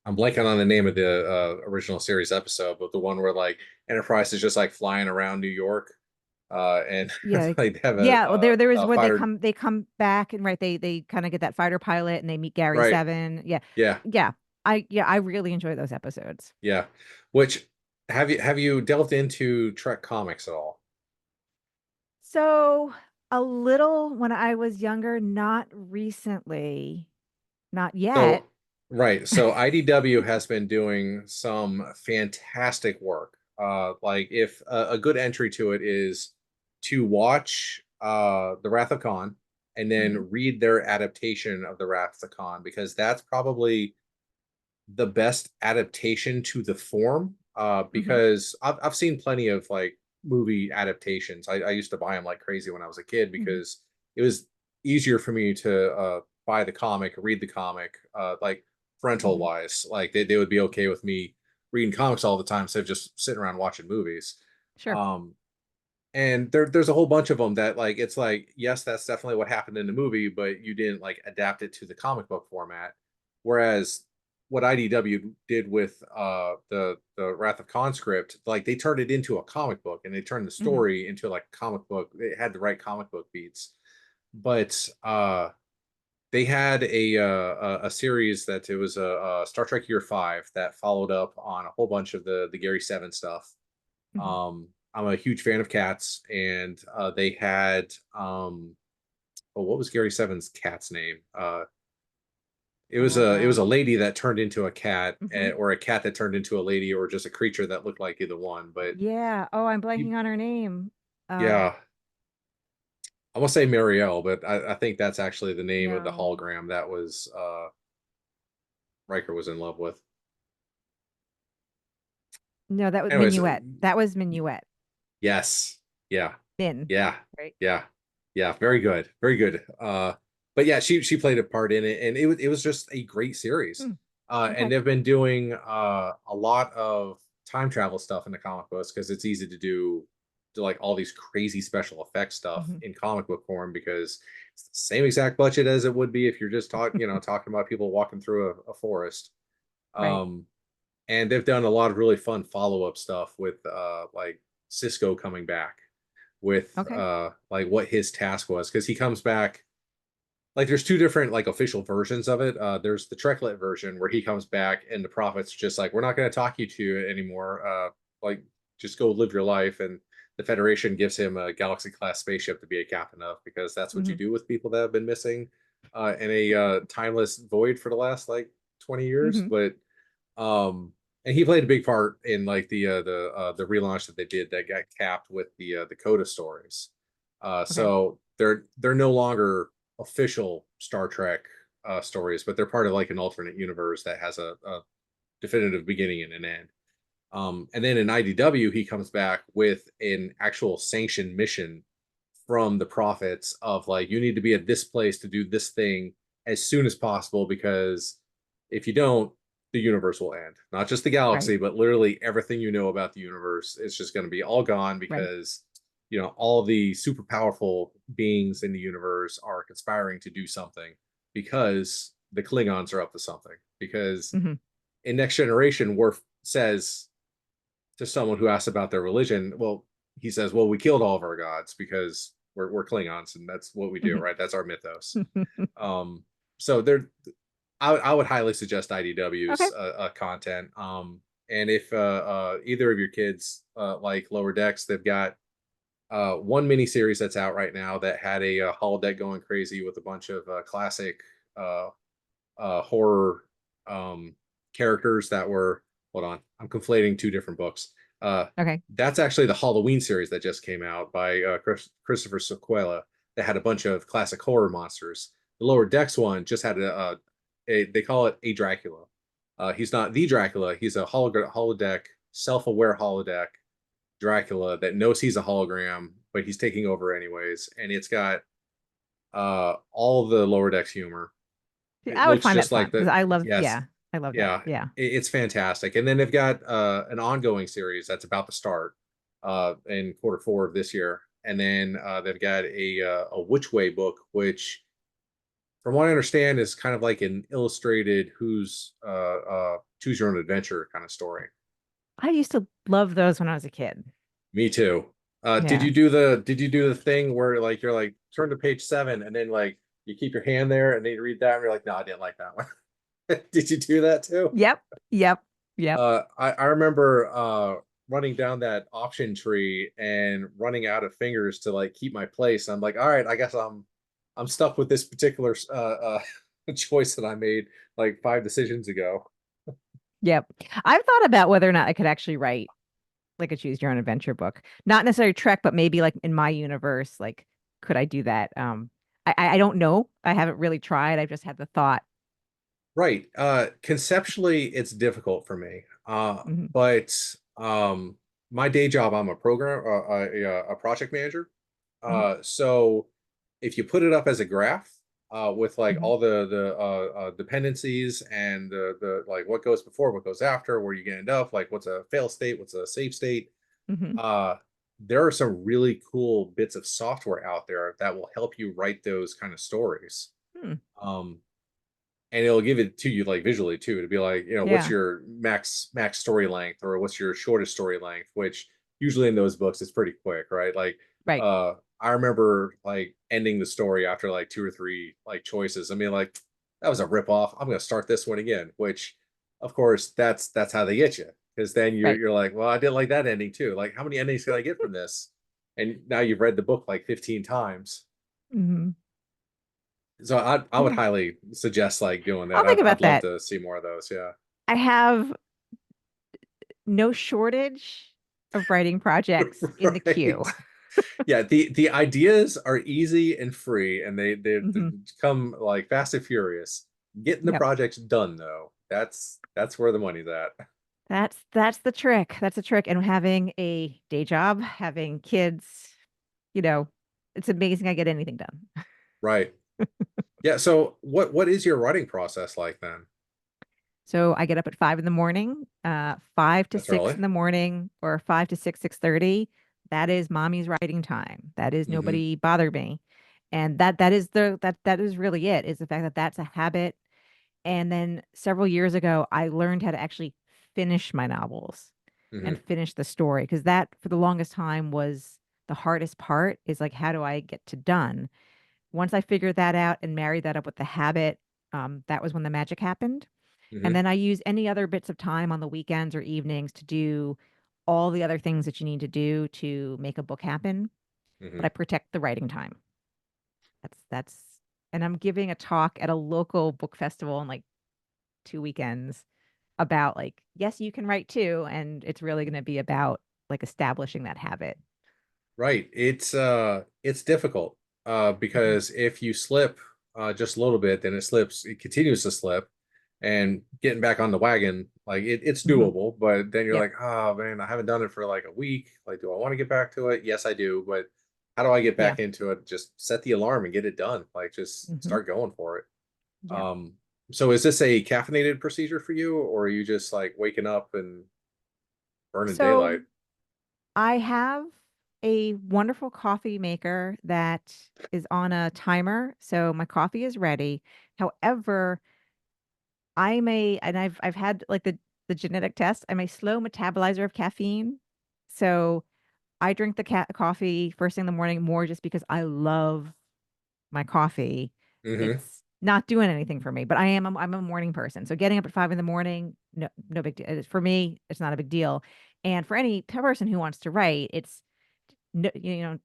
I'm blanking on the name of the original series episode, but the one where like Enterprise is just like flying around New York, and Yeah. like they have Yeah, well, there is a where they fighter. come back, and right, they kind of get that fighter pilot and they meet Gary Right. Seven. Yeah. Yeah. Yeah. I really enjoy those episodes. Yeah. Which have you delved into Trek comics at all? So a little when I was younger, not recently, not yet. So, right. So IDW has been doing some fantastic work. Like if a good entry to it is to watch The Wrath of Khan and Hmm. then read their adaptation of The Wrath of Khan, because that's probably the best adaptation to the form. Hmm. Because I've seen plenty of like movie adaptations. I used to buy them like crazy when I was a kid Hmm. because it was easier for me to buy the comic, read the comic. Like parental Mhm. wise. Like they would be okay with me reading comics all the time instead of just sitting around watching movies. Sure. Um, and there's a whole bunch of them that like it's like yes, that's definitely what happened in the movie, but you didn't like adapt it to the comic book format. Whereas what IDW did with the Wrath of Conscript, like they turned it into a comic book and they turned the Mhm. story into like a comic book. It had the right comic book beats, but they had a series that it was a Star Trek Year Five that followed up on a whole bunch of the Gary Seven stuff. Mhm. I'm a huge fan of cats, and they had oh, what was Gary Seven's cat's name? It was Uh, a lady that turned into a cat, mhm. or a cat that turned into a lady, or just a creature that looked like either one. But Yeah. Oh, I'm he, blanking on her name. Uh, yeah, I want to say Marielle, but I think that's actually the name of the no. hologram that was Riker was in love with. No, that was Anyways, Minuet. That was Minuet. yes. Yeah. Min, Yeah. right? Yeah. Yeah. Very good. Very good. But yeah, she played a part in it, and it was just a great series. Mm, And okay. they've been doing a lot of time travel stuff in the comic books because it's easy to like all these crazy special effects stuff Mhm. in comic book form because it's the same exact budget as it would be if you're just talking about people walking through a forest. Right. Um, and they've done a lot of really fun follow-up stuff with like Cisco coming back with Okay. like what his task was because he comes back like there's two different like official versions of it. There's the Treklet version where he comes back and the prophets just like we're not going to talk you to anymore. Like just go live your life, and the Federation gives him a Galaxy class spaceship to be a captain of because that's what you Mhm. do with people that have been missing in a timeless void for the last like 20 years. Mhm. But and he played a big part in like the relaunch that they did that got capped with the Coda stories. Okay. So they're no longer official Star Trek stories, but they're part of like an alternate universe that has a definitive beginning and an end. And then in IDW, he comes back with an actual sanctioned mission from the prophets of like you need to be at this place to do this thing as soon as possible because if you don't the universe will end, not just the Right. galaxy but literally everything you know about the universe is just going to be all gone Right. because all the super powerful beings in the universe are conspiring to do something because the Klingons are up to something because Mhm. in Next Generation Worf says to someone who asks about their religion, well, he says, "Well, we killed all of our gods because we're Klingons, and that's what we do, Mhm. right? That's our mythos." Um, so there, I would highly suggest Okay. IDW's content. And if either of your kids like Lower Decks, they've got one mini series that's out right now that had a holodeck going crazy with a bunch of classic uh, horror um, characters that were. Hold on, I'm conflating two different books. Uh, Okay. that's actually the Halloween series that just came out by Christopher Sequela that had a bunch of classic horror monsters. The Lower Decks one just had they call it a Dracula. He's not the Dracula. He's a holodeck, self-aware holodeck Dracula that knows he's a hologram, but he's taking over anyways. And it's got all the Lower Decks humor. See, It I would looks find that just fun like because the I love, yes, yeah, I love that. yeah, Yeah. it's fantastic. And then they've got an ongoing series that's about to start in quarter 4 of this year. And then they've got a Which Way book, which, from what I understand, is kind of like an illustrated who's choose your own adventure kind of story. I used to love those when I was a kid. Me too. Yeah. Did you do the thing where like you're like turn to page 7 and then like you keep your hand there and then you read that and you're like, no, I didn't like that one. Did you do that too? Yep. Yep. Yep. I remember running down that option tree and running out of fingers to like keep my place. I'm like, all right, I guess I'm stuck with this particular choice that I made like 5 decisions ago. Yep. I've thought about whether or not I could actually write like a choose your own adventure book. Not necessarily Trek, but maybe like in my universe, like could I do that? I don't know. I haven't really tried. I've just had the thought. Right. Conceptually, it's difficult for me. Mhm. But my day job, I'm a project manager. Mhm. So if you put it up as a graph, with like Mhm. all the dependencies and the like what goes before, what goes after, where you can end up, like what's a fail state, what's a safe state. Mhm. uh there are some really cool bits of software out there that will help you write those kind of stories. Hmm. um and it'll give it to you like visually too, to be like, what's Yeah. your max story length, or what's your shortest story length, which usually in those books it's pretty quick, right? Like, Right. uh I remember like ending the story after like two or three like choices. I mean, like, that was a rip off, I'm gonna start this one again, which of course that's how they get you, because then you're Right. you're like, well, I didn't like that ending too, like how many endings can I get from this? And now you've read the book like 15 times. Mhm. So I would Yeah. highly suggest like doing I'll that. think I'd about love that. to see more of those. Yeah. I have no shortage of writing projects in the queue. Right. Yeah. The ideas are easy and free, and they Mhm. come like fast and furious. Getting the Yep. projects done though, that's where the money's at. That's the trick. That's the trick. And having a day job, having kids, you know, it's amazing I get anything done. Right. Yeah. So what is your writing process like then? So I get up at 5 in the morning, 5 to 6 That's early. in the morning, or 5 to 6, 6:30. That is mommy's writing time. That is Hmm. nobody bother me. And that is really it, is the fact that that's a habit. And then several years ago, I learned how to actually finish my novels and Hmm. finish the story, because that for the longest time was the hardest part, is like, how do I get to done? Once I figured that out and married that up with the habit, that was when the magic happened. And Hmm. then I use any other bits of time on the weekends or evenings to do all the other things that you need to do to make a book happen, but Hmm. I protect the writing time. That's and I'm giving a talk at a local book festival in like 2 weekends about, like, yes, you can write too, and it's really going to be about like establishing that habit. Right. It's difficult, Mhm. because if you slip just a little bit, then it continues to slip, and getting back on the wagon, like it's Mhm. doable, but then you're Yep. like, oh man, I haven't done it for like a week. Like, do I want to get back to it? Yes, I do, but how do I get Yeah. back into it? Just set the alarm and get it done. Like, just Hmm. start going for it. Yep. Um, so is this a caffeinated procedure for you, or are you just like waking up and burning So daylight? I have a wonderful coffee maker that is on a timer, so my coffee is ready. However, and I've had like the genetic test. I'm a slow metabolizer of caffeine. So I drink the coffee first thing in the morning more just because I love my coffee. Hmm. It's not doing anything for me, but I'm a morning person. So getting up at 5 in the morning, no big deal. For me, it's not a big deal. And for any person who wants to write, it's no,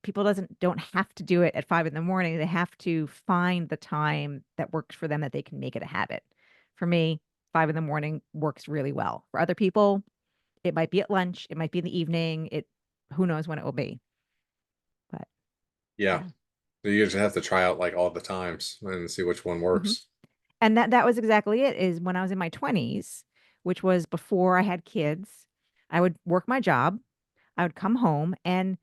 people doesn't don't have to do it at 5 in the morning. They have to find the time that works for them, that they can make it a habit. For me, 5 in the morning works really well. For other people, it might be at lunch, it might be in the evening. Who knows when it will be. But Yeah. yeah. So you just have to try out like all the times and see which one Hmm. works. And that was exactly it. Is when I was in my 20s, which was before I had kids, I would work my job, I would come home, and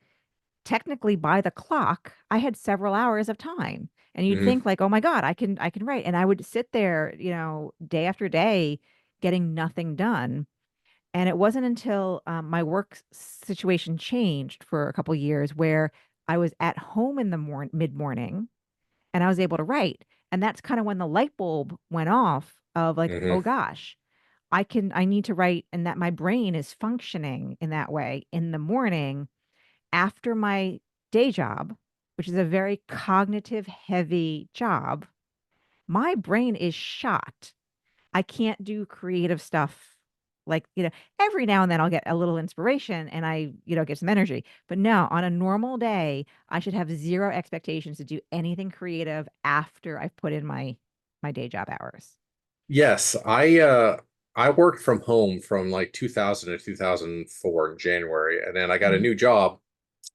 technically by the clock, I had several hours of time. And you'd Hmm. think like, "Oh my God, I can write." And I would sit there, day after day getting nothing done. And it wasn't until my work situation changed for a couple years, where I was at home in the mid-morning, and I was able to write. And that's kind of when the light bulb went off of like, Hmm. "Oh gosh, I need to write," and that my brain is functioning in that way in the morning after my day job, which is a very cognitive heavy job. My brain is shot. I can't do creative stuff. Like, every now and then I'll get a little inspiration and get some energy. But no, on a normal day, I should have zero expectations to do anything creative after I've put in my day job hours. Yes, I worked from home from like 2000 to 2004 in January, and then I got a Hmm. new job,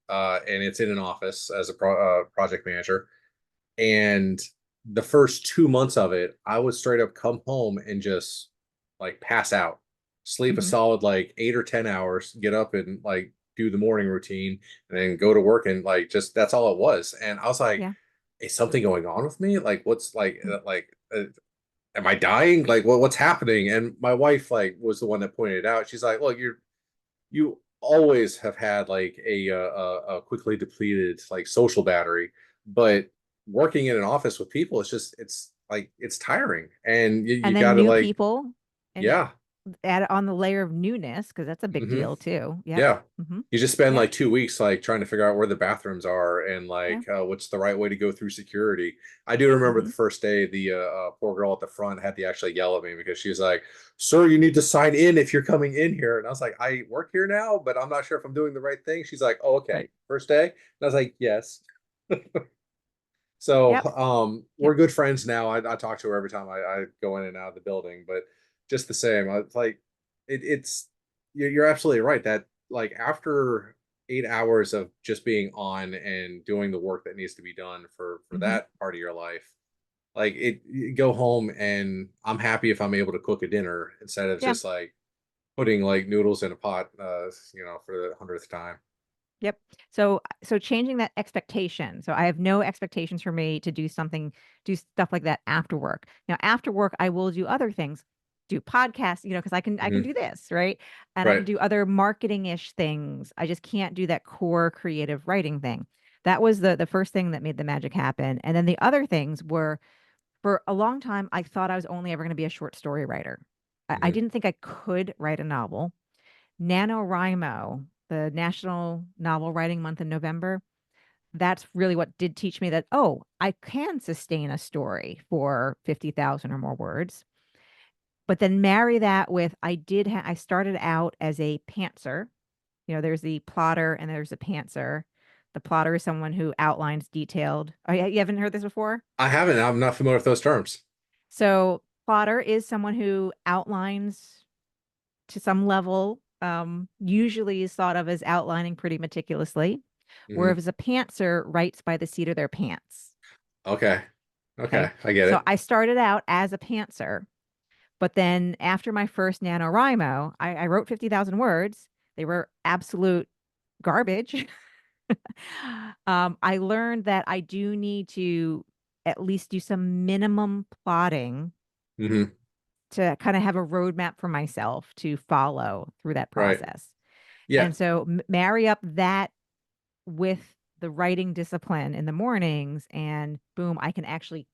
and it's in an office as a project manager. And the first 2 months of it, I would straight up come home and just like pass out, sleep a Hmm. solid like 8 or 10 hours, get up and like do the morning routine, and then go to work, and like just that's all it was. And I was like, Yeah. is something going on with me? Like, what's am I dying? Like, what's happening? And my wife like was the one that pointed it out. She's like, look, you always have had like a quickly depleted like social battery, but working in an office with people, it's like it's tiring, and you And got then to new like, people, and you yeah. add on the layer of newness because that's a big Hmm. deal too. Yep. Yeah. Hmm. You just spend Yep. like 2 weeks like trying to figure out where the bathrooms are and Yeah. like what's the right way to go through security. I do remember the Hmm. first day the poor girl at the front had to actually yell at me because she was like, "Sir, you need to sign in if you're coming in here." And I was like, "I work here now, but I'm not sure if I'm doing the right thing." She's like, "Oh, okay. Right. First day?" And I was like, "Yes." So Yep. we're Yep. good friends now. I talk to her every time I go in and out of the building, but just the same, it's like it's you're absolutely right that like after 8 hours of just being on and doing the work that needs to be done for Hmm. that part of your life, like you go home and I'm happy if I'm able to cook a dinner instead of Yeah. just like putting like noodles in a pot, for the 100th time. Yep. So changing that expectation. So I have no expectations for me to do stuff like that after work. Now, after work, I will do other things, do podcasts, because I can Hmm. do this, right? And I can Right. do other marketing-ish things. I just can't do that core creative writing thing. That was the first thing that made the magic happen. And then the other things were for a long time, I thought I was only ever going to be a short story writer. I Hmm. didn't think I could write a novel. NaNoWriMo, the National Novel Writing Month in November, that's really what did teach me that, oh, I can sustain a story for 50,000 or more words. But then marry that with I started out as a pantser. There's the plotter and there's a pantser. The plotter is someone who outlines detailed. Oh, you haven't heard this before? I haven't. I'm not familiar with those terms. So, plotter is someone who outlines to some level, usually is thought of as outlining pretty meticulously, Hmm. whereas a pantser writes by the seat of their pants. Okay. Okay. Okay. I get So it. I started out as a pantser, but then after my first NaNoWriMo, I wrote 50,000 words. They were absolute garbage. I learned that I do need to at least do some minimum plotting Hmm. to kind of have a roadmap for myself to follow through that Right. process. Yeah. And so marry up that with the writing discipline in the mornings, and boom, I can actually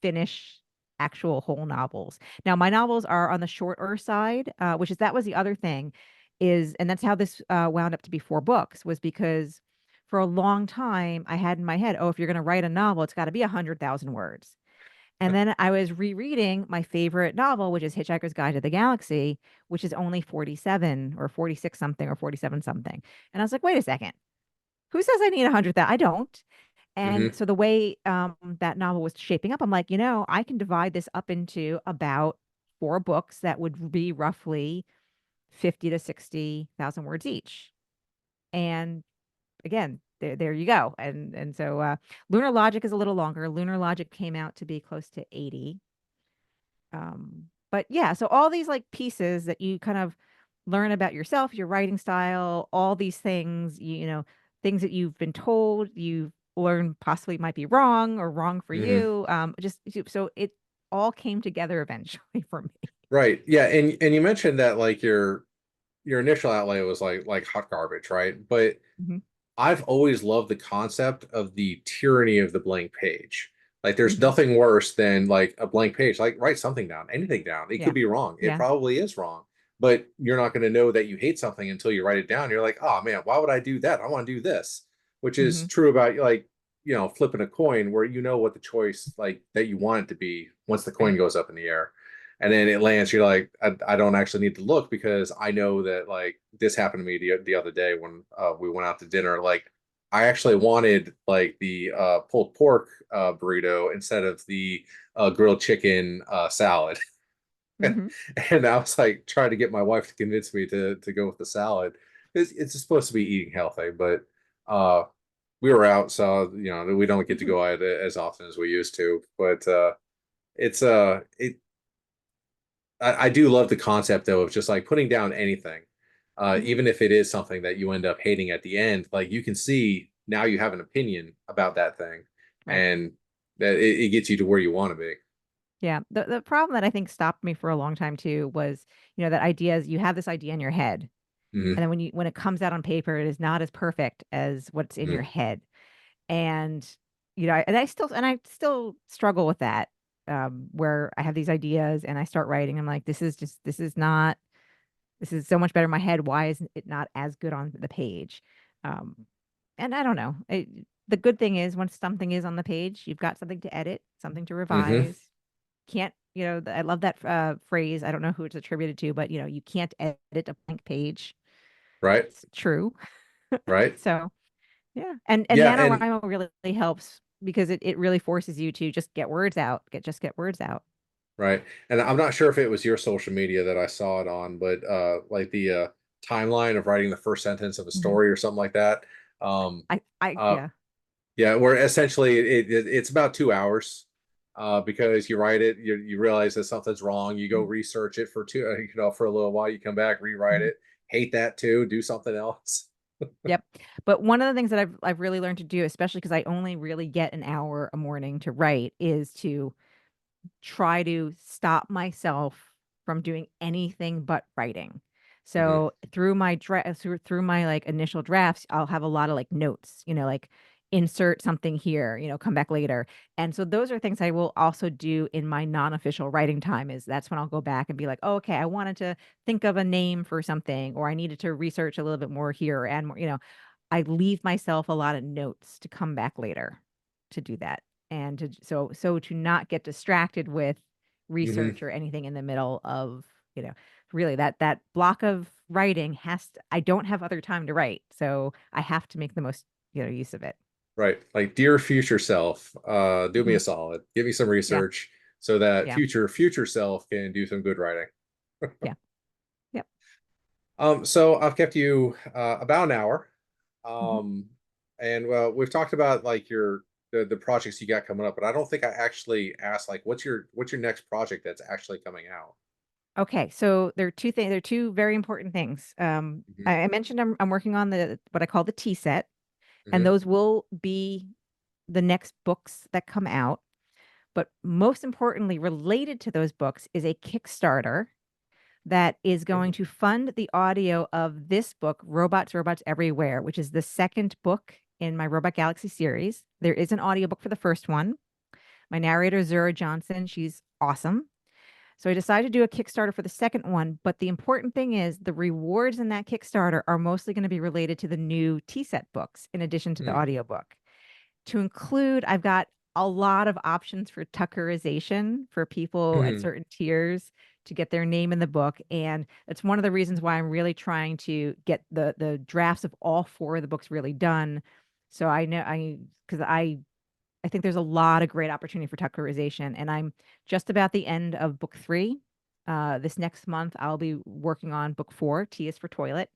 finish actual whole novels. Now, my novels are on the shorter side, that was the other thing, and that's how this wound up to be 4 books, was because for a long time I had in my head, oh, if you're going to write a novel, it's got to be 100,000 words. And then I was rereading my favorite novel, which is Hitchhiker's Guide to the Galaxy, which is only 47 or 46 something or 47 something. And I was like, wait a second, who says I need 100,000? I don't. And Hmm. so the way that novel was shaping up, I'm like, I can divide this up into about 4 books that would be roughly 50 to 60,000 words each. And again, there you go. And so Lunar Logic is a little longer. Lunar Logic came out to be close to 80. But yeah, so all these like pieces that you kind of learn about yourself, your writing style, all these things, things that you've been told, you've learned possibly might be wrong or wrong for Hmm. you. So it all came together eventually for me. Right. Yeah. And you mentioned that like your initial outlay was like hot garbage, right? But Hmm. I've always loved the concept of the tyranny of the blank page. Like, there's Hmm. nothing worse than like a blank page. Like, write something down, anything down. It could Yeah. be wrong. It Yeah. probably is wrong, but you're not going to know that you hate something until you write it down. You're like, oh man, why would I do that? I want to do this, which is Hmm. true about like, flipping a coin where you know what the choice like that you want it to be once the coin Right. goes up in the air. And then it lands, you're like, I don't actually need to look because I know that like this happened to me the other day when we went out to dinner. Like, I actually wanted like the pulled pork burrito instead of the grilled chicken salad. Hmm. And I was like trying to get my wife to convince me to go with the salad. It's supposed to be eating healthy, but uh, we were out, so we don't get to Hmm. go out as often as we used to. But it's it I do love the concept though of just like putting down anything, Hmm. even if it is something that you end up hating at the end. Like, you can see now you have an opinion about that thing, Right. and that it gets you to where you want to be. Yeah. The problem that I think stopped me for a long time too was, that idea is you have this idea in your head. Hmm. And then when it comes out on paper, it is not as perfect as what's in your Hmm. head. And I still struggle with that. Where I have these ideas and I start writing, I'm like, this is so much better in my head. Why is it not as good on the page? Um, and I don't know. The good thing is once something is on the page, you've got something to edit, something to Hmm. revise. Can't, I love that phrase. I don't know who it's attributed to, but you can't edit a blank page. Right. It's true. Right. So yeah. And Yeah. And NaNoWriMo really helps because it really forces you to just get words out, get words out. right. And I'm not sure if it was your social media that I saw it on, but like the timeline of writing the first sentence of a Hmm. story or something like that. Um, uh, Yeah. yeah, where essentially it's about 2 hours, because you write it, you realize that something's wrong, you go Mhm. research it for for a little while, you come back, rewrite Mhm. it, hate that too, do something else. Yep. But one of the things that I've really learned to do, especially because I only really get an hour a morning to write, is to try to stop myself from doing anything but writing. Hmm. So through my like initial drafts, I'll have a lot of like notes, like insert something here, come back later. And so those are things I will also do in my non-official writing time is that's when I'll go back and be like, oh, okay, I wanted to think of a name for something, or I needed to research a little bit more here or add more, I leave myself a lot of notes to come back later to do that. And so to not get distracted with Hmm. research or anything in the middle of, really that block of writing I don't have other time to write. So I have to make the most, use of it. Right. Like, dear future self, do me Hmm. a solid, give me some Yeah. research so that Yeah. future self can do some good writing. Yeah. Yep. So I've kept you about an hour. Hmm. Um, and we've talked about like the projects you got coming up, but I don't think I actually asked like what's your next project that's actually coming out. Okay, so there are two things. There are two very important things. Hmm. I mentioned I'm working on the what I call the T set, and Hmm. those will be the next books that come out. But most importantly, related to those books is a Kickstarter that is going to fund the audio of this book, Robots Everywhere, which is the second book in my Robot Galaxy series. There is an audiobook for the first one. My narrator, Zura Johnson, she's awesome. So I decided to do a Kickstarter for the second one. But the important thing is the rewards in that Kickstarter are mostly going to be related to the new T set books in addition to the Hmm. audiobook. To include, I've got a lot of options for Tuckerization for people at Hmm. certain tiers to get their name in the book. And it's one of the reasons why I'm really trying to get the drafts of all four of the books really done. So because I think there's a lot of great opportunity for Tuckerization. And I'm just about the end of book three. This next month, I'll be working on book four, T is for Toilet,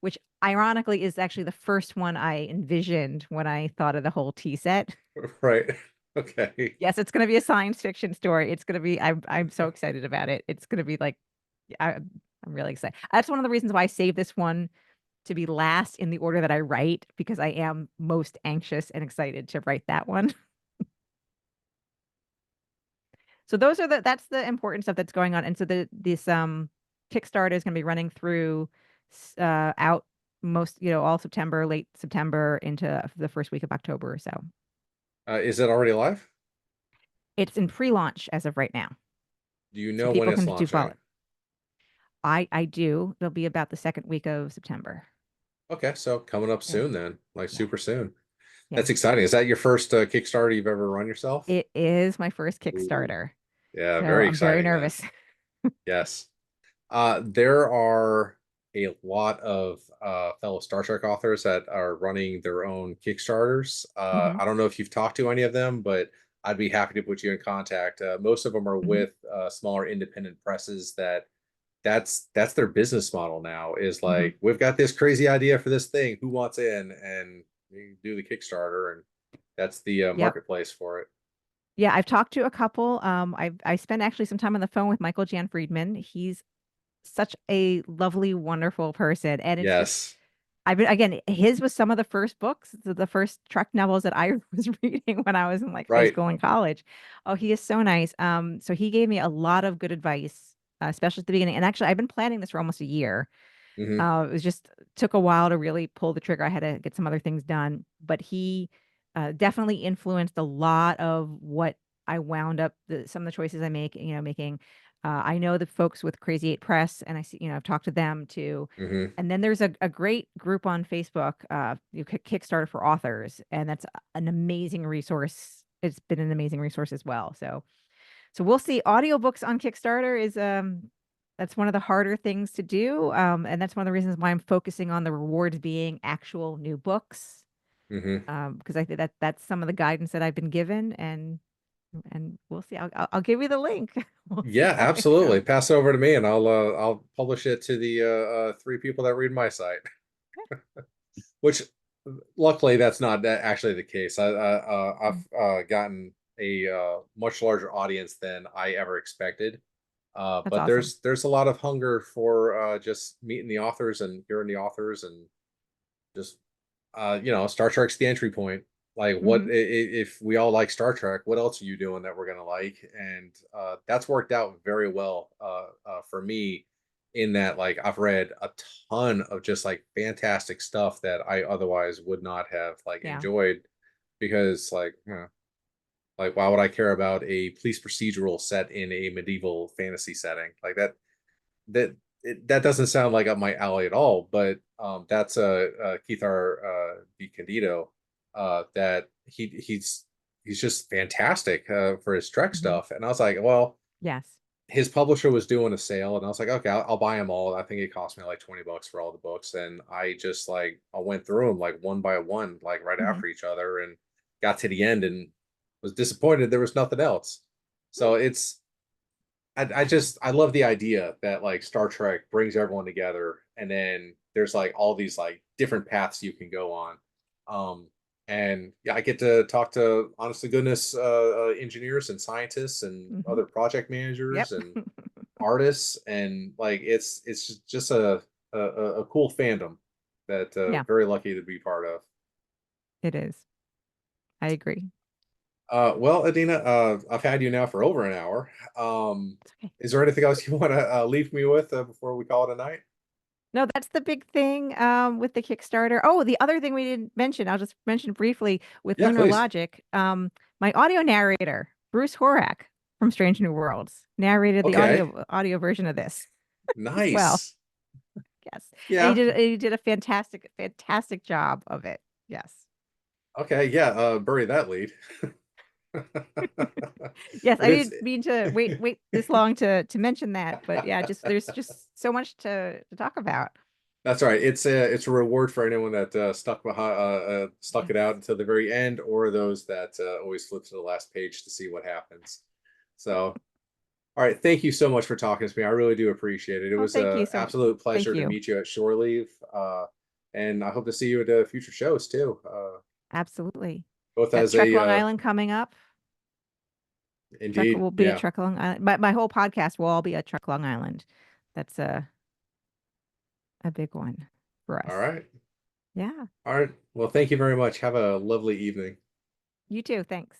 which ironically is actually the first one I envisioned when I thought of the whole tea set. Right. Okay. Yes, it's going to be a science fiction story. It's going to be, I'm so excited about it. It's going to be like, I'm really excited. That's one of the reasons why I saved this one to be last in the order that I write, because I am most anxious and excited to write that one. So that's the important stuff that's going on. And so this Kickstarter is going to be running through out most, all September, late September into the first week of October or so. Is it already live? It's in pre-launch as of right now. Do you So know when people it's can do follow launching? it. I do. It'll be about the second week of September. Okay, so coming up Yeah. soon then, like Yeah. super soon. Yeah. That's exciting. Is that your first Kickstarter you've ever run yourself? It is my first Ooh. Kickstarter. Yeah, So very I'm very exciting then. nervous. Yes. There are a lot of fellow Star Trek authors that are running their own Kickstarters. Hmm. I don't know if you've talked to any of them, but I'd be happy to put you in contact. Most of them are Hmm. with smaller independent presses that's their business model now is Hmm. like, we've got this crazy idea for this thing. Who wants in? And you do the Kickstarter, and that's the Yep. marketplace for it. Yeah, I've talked to a couple. I spent actually some time on the phone with Michael Jan Friedman. He's such a lovely, wonderful person. And it's just, Yes. I've been again, his was some of the first books, the first Trek novels that I was reading when I was in like high Right. school and college. Oh, he is so nice. So he gave me a lot of good advice, especially at the beginning. And actually, I've been planning this for almost a year. Hmm. It was just took a while to really pull the trigger. I had to get some other things done, but he definitely influenced a lot of what I wound up some of the choices I make, making. I know the folks with Crazy Eight Press, and I see, I've talked to them too. Hmm. And then there's a great group on Facebook, Kickstarter for authors, and that's an amazing resource. It's been an amazing resource as well. So we'll see. Audiobooks on Kickstarter is that's one of the harder things to do. And that's one of the reasons why I'm focusing on the rewards being actual new books. Hmm. Because I think that that's some of the guidance that I've been given, and we'll see. I'll give you the link. We'll see Yeah, how it absolutely. goes. Pass it over to me, and I'll publish it to the three people that read my site. Which, luckily, that's not actually the case. Mm. I've gotten a much larger audience than I ever expected. That's But awesome. there's a lot of hunger for just meeting the authors and hearing the authors, and just Star Trek's the entry point. Like, Hmm. if we all like Star Trek, what else are you doing that we're gonna like? And that's worked out very well for me, in that, like, I've read a ton of just like fantastic stuff that I otherwise would not have like Yeah. enjoyed, because like, why would I care about a police procedural set in a medieval fantasy setting like that? that that doesn't sound like up my alley at all. But that's Keith R. D. Candido. That he's just fantastic for his Trek Hmm. stuff. And I was like, well, Yes. his publisher was doing a sale, and I was like, okay, I'll buy them all. I think it cost me like $20 for all the books, and I just like I went through them like one by one, like right Hmm. after each other, and got to the end and was disappointed there was nothing else. So I love the idea that like Star Trek brings everyone together, and then there's like all these like different paths you can go on. Um, and yeah, I get to talk to, honest to goodness, engineers and scientists and Hmm. other project Yep. managers and artists, and like it's just a cool fandom that Yeah, very lucky to be part of. it is. I agree. Well, Adina, I've had you now for over an hour. It's okay. Is there anything else you want to leave me with before we call it a night? No, that's the big thing with the Kickstarter. Oh, the other thing we didn't mention, I'll just mention briefly with Yeah, Lunar please. Logic. My audio narrator, Bruce Horak from Strange New Worlds, narrated the Okay. audio version of this as well. Nice. Yes. And Yeah. he did a fantastic job of it. Yes. Okay. Yeah. Bury that lead. Yes, I But it's didn't mean to wait this long to mention that, but yeah, just there's just so much to talk about. that's right. It's a reward for anyone that stuck Yes. it out until the very end, or those that always flip to the last page to see what happens. So, all right. Thank you so much for talking to me. I really do appreciate it. It Oh, was thank you a so absolute thank pleasure to you. meet you at Shore Leave. And I hope to see you at future shows too. Absolutely. Both Got as Trek a Long Island coming up. Trek indeed. will be at Yeah. Trek Long Island. My whole podcast will all be at Trek Long Island. That's a big one for All us. right. Yeah. All right. Well, thank you very much. Have a lovely evening. You too. Thanks.